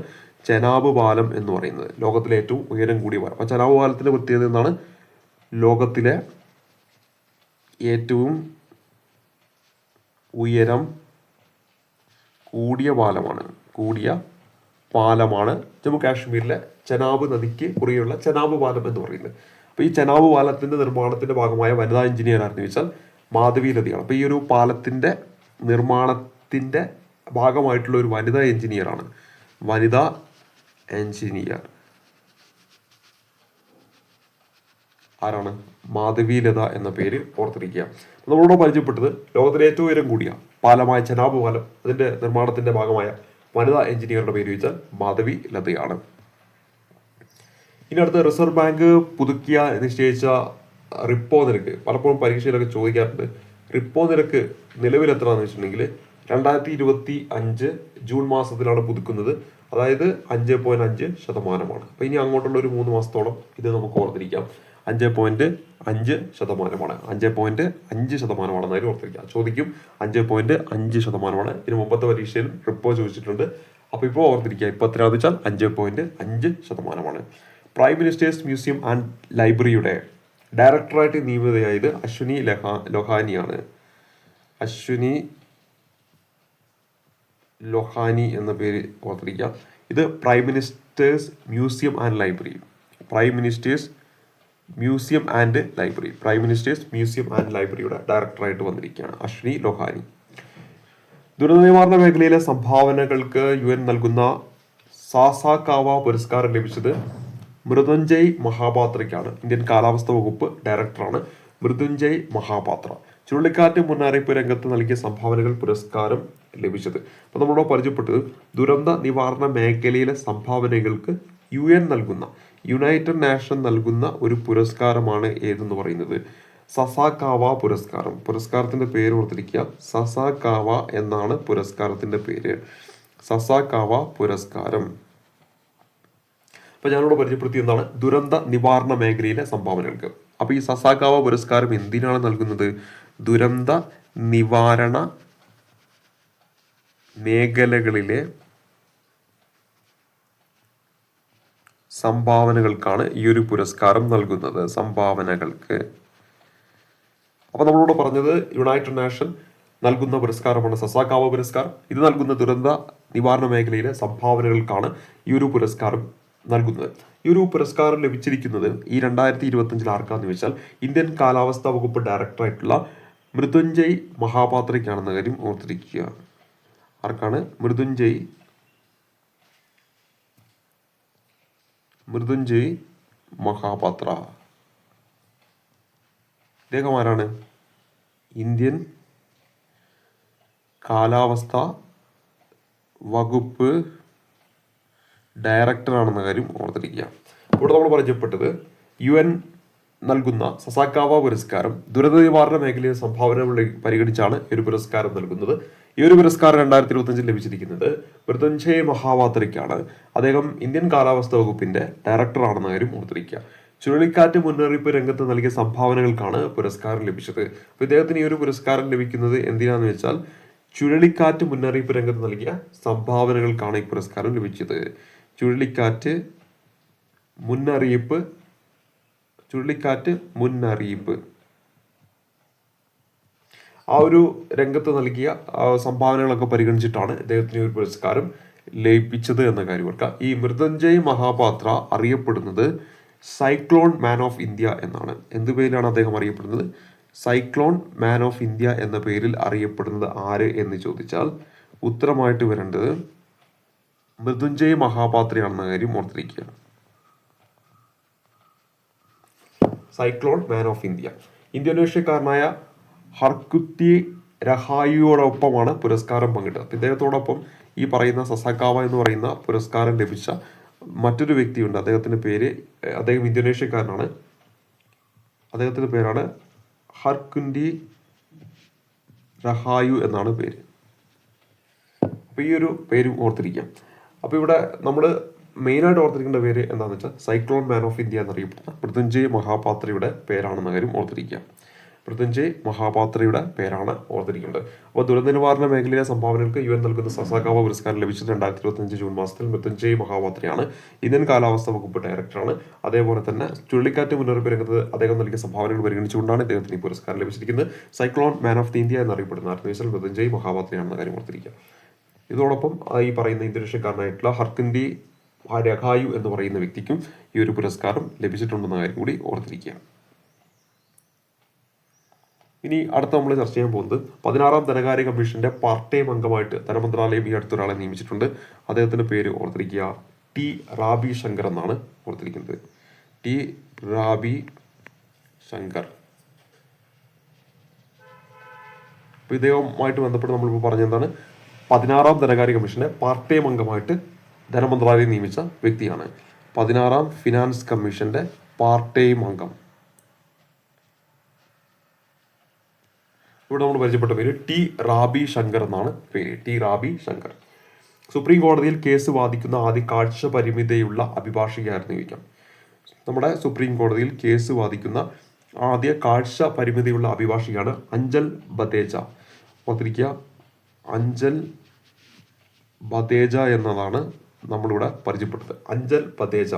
ചെനാബ് പാലം എന്ന് പറയുന്നത്. ലോകത്തിലെ ഏറ്റവും ഉയരം കൂടിയ പാലം. അപ്പോൾ ചെനാബ് പാലത്തിന്റെ പ്രത്യേകത എന്താണ്? ലോകത്തിലെ ഏറ്റവും ഉയരം കൂടിയ പാലമാണ് ജമ്മു കാശ്മീരിലെ ചെനാബ് നദിക്ക് കുറിയുള്ള ചെനാബ് പാലം എന്ന് പറയുന്നത്. അപ്പോൾ ഈ ചെനാബ് പാലത്തിന്റെ നിർമ്മാണത്തിന്റെ ഭാഗമായ വനിതാ എഞ്ചിനീയർ ആണെന്ന് ചോദിച്ചാൽ മാധവി ലതയാണ്. അപ്പോൾ ഈ ഒരു പാലത്തിന്റെ നിർമ്മാണത്തിന്റെ ഭാഗമായിട്ടുള്ള ഒരു വനിതാ എഞ്ചിനീയർ ആരാണ്? മാധവി ലത എന്ന പേര് ഓർത്തിരിക്കുക. നമ്മളോട് പരിചയപ്പെട്ടത് ലോകത്തിലെ ഏറ്റവും ഉയരം കൂടിയ പാലമായ ചെനാബ് പാലം, അതിന്റെ നിർമ്മാണത്തിന്റെ ഭാഗമായ വനിതാ എഞ്ചിനീയറുടെ പേര് ചോദിച്ചാൽ മാധവി ലതയാണ്. ഇനി അടുത്ത റിസർവ് ബാങ്ക് പുതുക്കിയ നിശ്ചയിച്ച റിപ്പോ നിരക്ക്. പലപ്പോഴും പരീക്ഷയിലൊക്കെ ചോദിക്കാറുണ്ട്. റിപ്പോ നിരക്ക് നിലവിൽ എത്രയാണെന്ന് വെച്ചിട്ടുണ്ടെങ്കിൽ 2025 ജൂൺ മാസത്തിലാണ് പുതുക്കുന്നത്. അതായത് 5.5%. അപ്പൊ ഇനി അങ്ങോട്ടുള്ള ഒരു 3 മാസത്തോളം ഇത് നമുക്ക് ഓർത്തിരിക്കാം. 5.5%. 5.5%. ഓർത്തിരിക്കുക. ചോദിക്കും 5.5%. ഇതിന് മുമ്പത്തെ പരീക്ഷയിൽ റിപ്പോ ചോദിച്ചിട്ടുണ്ട്. അപ്പൊ ഇപ്പോൾ ഓർത്തിരിക്കുക. ഇപ്പൊ എത്രയാണെന്ന് വെച്ചാൽ 5.5%. പ്രൈം മിനിസ്റ്റേഴ്സ് മ്യൂസിയം ആൻഡ് ലൈബ്രറിയുടെ ഡയറക്ടറായിട്ട് നിയമിതയായത് അശ്വിനി ലൊഹാനിയാണ്. അശ്വിനി ലൊഹാനി എന്ന പേര് ഓർത്തിരിക്കുക. ഇത് prime ministers museum and library. Prime ministers museum and ലൈബ്രറിയുടെ ഡയറക്ടറായിട്ട് വന്നിരിക്കുകയാണ് അശ്വിനി ലൊഹാനി. ദുരന്ത നിവാരണ മേഖലയിലെ സംഭാവനകൾക്ക് UN നൽകുന്ന സാസാകാവ പുരസ്കാരം ലഭിച്ചത് മൃത്യുഞ്ജയ് മഹാപാത്രയ്ക്കാണ്. ഇന്ത്യൻ കാലാവസ്ഥാ വകുപ്പ് ഡയറക്ടറാണ് മൃത്യുഞ്ജയ് മഹാപാത്ര. ചുഴലിക്കാറ്റ് മുന്നറിയിപ്പ് രംഗത്ത് നൽകിയ സംഭാവനകൾ പുരസ്കാരം ലഭിച്ചത്. അപ്പൊ നമ്മളോട് പരിചയപ്പെട്ടത് ദുരന്ത നിവാരണ മേഖലയിലെ സംഭാവനകൾക്ക് യുണൈറ്റഡ് നേഷൻ നൽകുന്ന ഒരു പുരസ്കാരമാണ് ഏതെന്ന് പറയുന്നത് സസാകാവ പുരസ്കാരം. പുരസ്കാരത്തിന്റെ പേര് ഓർത്തിരിക്കുക. സസാകാവ എന്നാണ് പുരസ്കാരത്തിന്റെ പേര്. സസാകാവ പുരസ്കാരം. അപ്പൊ ഞാനിവിടെ പരിചയപ്പെടുത്തി എന്താണ് ദുരന്ത നിവാരണ മേഖലയിലെ സംഭാവനകൾക്ക്. അപ്പൊ ഈ സസാകാവ പുരസ്കാരം എന്തിനാണ് നൽകുന്നത്? ദുരന്ത നിവാരണ മേഖലകളിലെ സംഭാവനകൾക്കാണ് ഈ ഒരു പുരസ്കാരം നൽകുന്നത്. സംഭാവനകൾക്ക്. അപ്പൊ നമ്മളോട് പറഞ്ഞത് യുണൈറ്റഡ് നേഷൻ നൽകുന്ന പുരസ്കാരമാണ് സസാകാവ പുരസ്കാരം. ഇത് നൽകുന്ന ദുരന്ത നിവാരണ മേഖലയിലെ സംഭാവനകൾക്കാണ് ഈ ഒരു പുരസ്കാരം നൽകുന്നത്. ഈ ഒരു പുരസ്കാരം ലഭിച്ചിരിക്കുന്നത് ഈ 2025 ആർക്കാന്ന് വെച്ചാൽ ഇന്ത്യൻ കാലാവസ്ഥാ വകുപ്പ് ഡയറക്ടറായിട്ടുള്ള മൃത്യുഞ്ജയ് മഹാപാത്രയ്ക്കാണെന്ന കാര്യം ഓർത്തിരിക്കുക. ആർക്കാണ്? മൃത്യുഞ്ജയ് മഹാപാത്ര. ഇദ്ദേഹം ആരാണ്? ഇന്ത്യൻ കാലാവസ്ഥാ വകുപ്പ് ഡയറക്ടറാണെന്ന കാര്യം ഓർത്തിരിക്കുക. ഇവിടെ നമ്മൾ പരിചയപ്പെട്ടത് UN നൽകുന്ന സസാകാവ പുരസ്കാരം ദുരന്ത നിവാരണ മേഖലയിലെ സംഭാവന പരിഗണിച്ചാണ് ഈ ഒരു പുരസ്കാരം നൽകുന്നത്. ഈ ഒരു പുരസ്കാരം 2025 ലഭിച്ചിരിക്കുന്നത് മൃത്യുഞ്ജയ് മഹാപാത്രയ്ക്കാണ്. അദ്ദേഹം ഇന്ത്യൻ കാലാവസ്ഥാ വകുപ്പിന്റെ ഡയറക്ടറാണെന്ന കാര്യം ഓർത്തിരിക്കുക. ചുഴലിക്കാറ്റ് മുന്നറിയിപ്പ് രംഗത്ത് നൽകിയ സംഭാവനകൾക്കാണ് പുരസ്കാരം ലഭിച്ചത്. അപ്പൊ ഇദ്ദേഹത്തിന് ഈ ഒരു പുരസ്കാരം ലഭിക്കുന്നത് എന്തിനാന്ന് വെച്ചാൽ ചുഴലിക്കാറ്റ് മുന്നറിയിപ്പ് രംഗത്ത് നൽകിയ സംഭാവനകൾക്കാണ് ഈ പുരസ്കാരം ലഭിച്ചത്. ചുഴലിക്കാറ്റ് മുന്നറിയിപ്പ് ആ ഒരു രംഗത്ത് നൽകിയ സംഭാവനകളൊക്കെ പരിഗണിച്ചിട്ടാണ് ഇദ്ദേഹത്തിന് ഒരു പുരസ്കാരം ലഭിച്ചത് എന്ന കാര്യം ഓർക്കുക. ഈ മൃത്യുഞ്ജയ് മഹാപാത്ര അറിയപ്പെടുന്നത് സൈക്ലോൺ മാൻ ഓഫ് ഇന്ത്യ എന്നാണ്. എന്ത് പേരിലാണ് അദ്ദേഹം അറിയപ്പെടുന്നത്? സൈക്ലോൺ മാൻ ഓഫ് ഇന്ത്യ എന്ന പേരിൽ അറിയപ്പെടുന്നത് ആര് എന്ന് ചോദിച്ചാൽ ഉത്തരമായിട്ട് വരേണ്ടത് മൃത്യുഞ്ജയ് മഹാപാത്രയാണെന്ന കാര്യം ഓർത്തിരിക്കുക. Cyclone man of India. ഇന്തോനേഷ്യക്കാരനായ ഹർകുത്തി രഹായിയോടൊപ്പമാണ് പുരസ്കാരം പങ്കിട്ടത്. ഇദ്ദേഹത്തോടൊപ്പം ഈ പറയുന്ന സസാകാവ എന്ന് പറയുന്ന പുരസ്കാരം ലഭിച്ച മറ്റൊരു വ്യക്തിയുണ്ട്. അദ്ദേഹം ഇന്തോനേഷ്യക്കാരനാണ്. അദ്ദേഹത്തിന്റെ പേരാണ് ഹർകുന്തി രഹായു എന്നാണ് പേര്. അപ്പൊ ഈ ഒരു പേരും ഓർത്തിരിക്കാം. അപ്പൊ ഇവിടെ നമ്മൾ മെയിനായിട്ട് ഓർത്തിരിക്കേണ്ട പേര് എന്താണെന്ന് വെച്ചാൽ സൈക്ലോൺ മാൻ ഓഫ് ഇന്ത്യ എന്നറിയപ്പെടുന്ന മൃത്യുഞ്ജയ് മഹാപാത്രയുടെ പേരാണെന്ന കാര്യം ഓർത്തിരിക്കുക. മൃത്യുഞ്ജയ് മഹാപാത്രയുടെ പേരാണ് ഓർത്തിരിക്കേണ്ടത്. അപ്പോൾ ദുരന്ത നിവാരണ മേഖലയിലെ സംഭാവനകൾക്ക് UN നൽകുന്ന സസാകാവ പുരസ്കാരം ലഭിച്ചത് 2025 ജൂൺ മാസത്തിൽ മൃത്യുഞ്ജയ് മഹാപാത്രയാണ്. ഇന്ത്യൻ കാലാവസ്ഥാ വകുപ്പ് ഡയറക്ടറാണ്. അതേപോലെ തന്നെ ചുഴലിക്കാറ്റ് മുന്നറിയിപ്പ് രംഗത്ത് അദ്ദേഹം നൽകിയ സംഭാവനകൾ പരിഗണിച്ചുകൊണ്ടാണ് ഇദ്ദേഹത്തിന് ഈ പുരസ്കാരം ലഭിച്ചിരിക്കുന്നത്. Cyclone man of the India എന്നറിയപ്പെടുന്ന ആർട്ടിഫിഷ്യൽ മൃത്യുഞ്ജയ് മഹാപാത്രയാണെന്ന കാര്യം ഓർത്തിരിക്കുക. ഇതോടൊപ്പം ഈ പറയുന്ന ഇന്തോനേഷ്യക്കാരനായിട്ടുള്ള ഹർകുന്തി രഹായു എന്ന് പറയുന്ന വ്യക്തിക്കും ഈ ഒരു പുരസ്കാരം ലഭിച്ചിട്ടുണ്ടെന്ന കാര്യം കൂടി ഓർത്തിരിക്കുക. ഇനി അടുത്ത നമ്മൾ ചർച്ച ചെയ്യാൻ പോകുന്നത് 16ാം ധനകാര്യ കമ്മീഷന്റെ പാർട്ട് ടൈം അംഗമായിട്ട് ധനമന്ത്രാലയം ഈ അടുത്തൊരാളെ നിയമിച്ചിട്ടുണ്ട്. അദ്ദേഹത്തിന്റെ പേര് ഓർത്തിരിക്കുക, ടി റാബി ശങ്കർ എന്നാണ് ഓർത്തിരിക്കുന്നത്. ടി റാബി ശങ്കർ. അപ്പൊ ഇദ്ദേഹവുമായിട്ട് ബന്ധപ്പെട്ട് നമ്മളിപ്പോൾ പറഞ്ഞെന്താണ്, 16ാം ധനകാര്യ കമ്മീഷന്റെ പാർട്ട് ടൈം അംഗമായിട്ട് ധനമന്ത്രാലയം നിയമിച്ച വ്യക്തിയാണ്. 16ാം ഫിനാൻസ് കമ്മീഷന്റെ പാർട്ട് ടൈം അംഗം. ഇവിടെ നമ്മൾ പരിചയപ്പെട്ട പേര് ടി റാബി ശങ്കർ എന്നാണ് പേര്. ടി റാബി ശങ്കർ. സുപ്രീം കോടതിയിൽ കേസ് വാദിക്കുന്ന ആദ്യ കാഴ്ച പരിമിതിയുള്ള അഭിഭാഷകയായിരുന്നു ചോദിക്കാം. നമ്മുടെ സുപ്രീം കോടതിയിൽ കേസ് വാദിക്കുന്ന ആദ്യ കാഴ്ച പരിമിതിയുള്ള അഭിഭാഷകയാണ് അഞ്ചൽ ബദേജ. ഓർത്തിരിക്കുക, അഞ്ചൽ ബദേജ എന്നതാണ് നമ്മളിവിടെ പരിചയപ്പെട്ടത്. അഞ്ചൽ ബദേജ.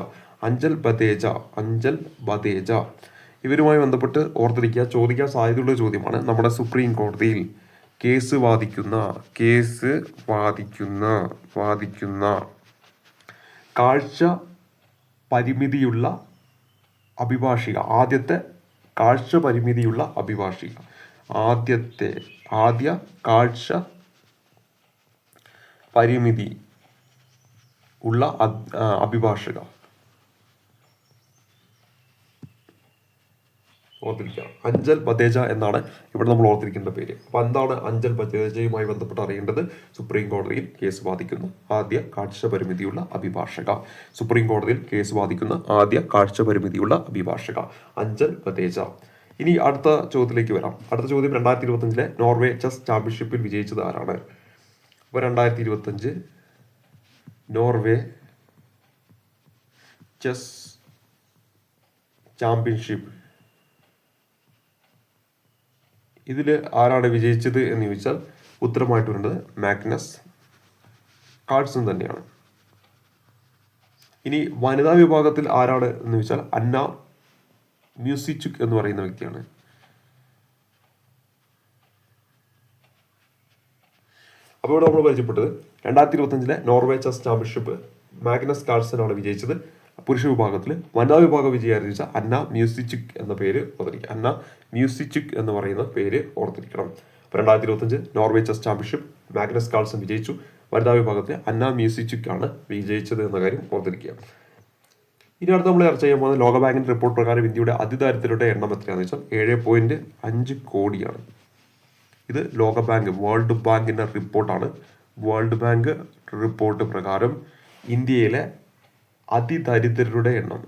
ഇവരുമായി ബന്ധപ്പെട്ട് ഓർത്തിരിക്കുക, ചോദിക്കാൻ സാധ്യതയുള്ള ചോദ്യമാണ്. നമ്മുടെ സുപ്രീം കോടതിയിൽ കേസ് വാദിക്കുന്ന കാഴ്ച പരിമിതിയുള്ള അഭിഭാഷിക. ആദ്യ കാഴ്ച പരിമിതി ഉള്ള അഭിഭാഷക. ഓർത്തിരിക്കുക, അഞ്ചൽ ബദേജ എന്നാണ് ഇവിടെ നമ്മൾ ഓർത്തിരിക്കേണ്ട പേര്. അപ്പൊ എന്താണ് അഞ്ചൽ ബദേജയുമായി ബന്ധപ്പെട്ട് അറിയേണ്ടത്? സുപ്രീം കോടതിയിൽ കേസ് വാദിക്കുന്ന ആദ്യ കാഴ്ച പരിമിതിയുള്ള അഭിഭാഷക. സുപ്രീം കോടതിയിൽ കേസ് വാദിക്കുന്ന ആദ്യ കാഴ്ച പരിമിതിയുള്ള അഭിഭാഷക അഞ്ചൽ ബദേജ. ഇനി അടുത്ത ചോദ്യത്തിലേക്ക് വരാം. അടുത്ത ചോദ്യം 2025 നോർവേ ചെസ് ചാമ്പ്യൻഷിപ്പിൽ വിജയിച്ചത് ആരാണ്? അപ്പോൾ 2025 നോർവേ ചെസ് ചാമ്പ്യൻഷിപ്പ് ഇതിൽ ആരാണ് വിജയിച്ചത് എന്ന് ചോദിച്ചാൽ ഉത്തരമായിട്ട് വരേണ്ടത് മാഗ്നസ് കാൾസൺ തന്നെയാണ്. ഇനി വനിതാ വിഭാഗത്തിൽ ആരാണ് എന്ന് ചോദിച്ചാൽ അന്ന മ്യൂസിച്ചുക് എന്ന് പറയുന്ന വ്യക്തിയാണ്. അപ്പോൾ ഇവിടെ നമ്മൾ പരിചയപ്പെട്ടത് 2025 Norway chess championship Magnus Carlsen ആണ് വിജയിച്ചത് പുരുഷ വിഭാഗത്തിൽ. വനിതാ വിഭാഗം വിജയിച്ച അന്ന മ്യൂസിച്ചുക് എന്ന പേര് ഓർത്തിരിക്കുക. അന്ന മ്യൂസിച്ചുക് എന്ന് പറയുന്ന പേര് ഓർത്തിരിക്കണം. അപ്പോൾ 2025 Norway chess championship Magnus Carlsen വിജയിച്ചു. വനിതാ വിഭാഗത്തിൽ അന്ന മ്യൂസിച്ചുക് ആണ് വിജയിച്ചത് എന്ന കാര്യം ഓർത്തിരിക്കുക. ഇനി അടുത്ത് നമ്മൾ ചർച്ച ചെയ്യാൻ പോകുന്നത് ലോകബാങ്കിന്റെ റിപ്പോർട്ട് പ്രകാരം ഇന്ത്യയുടെ അതിദാരിദ്ര്യരുടെ എണ്ണം എത്രയാണെന്ന് വെച്ചാൽ 7.5 കോടിയാണ്. ഇത് ലോകബാങ്ക് വേൾഡ് ബാങ്കിന്റെ റിപ്പോർട്ടാണ്. വേൾഡ് ബാങ്ക് റിപ്പോർട്ട് പ്രകാരം ഇന്ത്യയിലെ അതിദരിദ്രരുടെ എണ്ണം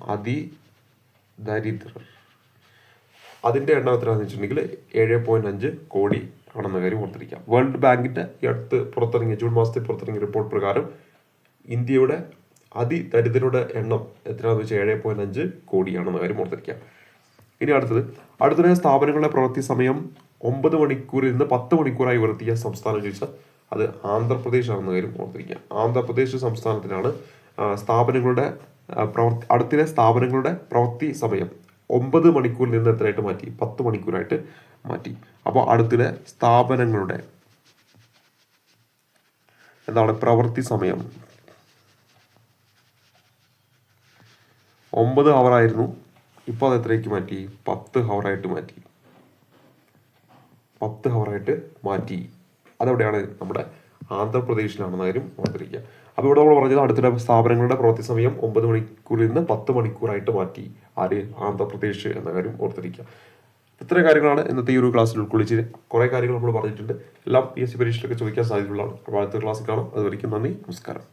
അതിന്റെ എണ്ണം എത്രയാണെന്ന് വെച്ചിട്ടുണ്ടെങ്കിൽ 7.5 കോടി ആണെന്ന കാര്യം ഓർത്തിരിക്കാം. വേൾഡ് ബാങ്കിന്റെ ഈ അടുത്ത് പുറത്തിറങ്ങിയ ജൂൺ മാസത്തിൽ പുറത്തിറങ്ങിയ റിപ്പോർട്ട് പ്രകാരം ഇന്ത്യയുടെ അതിദരിദ്രരുടെ എണ്ണം എത്രയാണെന്ന് വെച്ചാൽ 7.5 കോടിയാണെന്ന കാര്യം ഓർത്തിരിക്കാം. ഇനി അടുത്തിടെ സ്ഥാപനങ്ങളുടെ പ്രവൃത്തി സമയം 9 മണിക്കൂറിൽ നിന്ന് 10 മണിക്കൂറായി ഉയർത്തിയ സംസ്ഥാനം ചോദിച്ചാൽ അത് ആന്ധ്രാപ്രദേശ് ആണെന്ന കാര്യം ഓർത്തിരിക്കുക. ആന്ധ്രാപ്രദേശ് സംസ്ഥാനത്തിനാണ് അടുത്തിടെ സ്ഥാപനങ്ങളുടെ പ്രവൃത്തി സമയം 9 മണിക്കൂറിൽ നിന്ന് എത്രയായിട്ട് മാറ്റി? 10 മണിക്കൂറായിട്ട് മാറ്റി. അപ്പോൾ അടുത്തിടെ സ്ഥാപനങ്ങളുടെ പ്രവൃത്തി സമയം 9 ഹവറായിരുന്നു, ഇപ്പോൾ അത് എത്രയ്ക്ക് മാറ്റി? 10 ഹവറായിട്ട് മാറ്റി. 10 ഹവറായിട്ട് മാറ്റി. അതെവിടെയാണ്? നമ്മുടെ ആന്ധ്രാപ്രദേശിലാണെന്ന കാര്യം ഓർത്തിരിക്കുക. അപ്പോൾ ഇവിടെ നമ്മൾ പറഞ്ഞത് അടുത്തിടെ സ്ഥാപനങ്ങളുടെ പ്രവൃത്തി സമയം 9 മണിക്കൂറിൽ നിന്ന് 10 മണിക്കൂറായിട്ട് മാറ്റി. ആന്ധ്രാപ്രദേശ് എന്ന കാര്യം ഓർത്തിരിക്കുക. ഇത്രയും കാര്യങ്ങളാണ് ഇന്നത്തെ ഈ ഒരു ക്ലാസ്സിൽ ഉൾക്കൊള്ളിച്ചത്. കുറേ കാര്യങ്ങൾ നമ്മൾ പറഞ്ഞിട്ടുണ്ട്. എല്ലാം PSC പരീക്ഷയിലൊക്കെ ചോദിക്കാൻ സാധ്യതയുള്ളതാണ്. അപ്പോൾ അടുത്ത ക്ലാസ്സിൽ കാണാം. അതുവരെയ്ക്കും നന്ദി, നമസ്കാരം.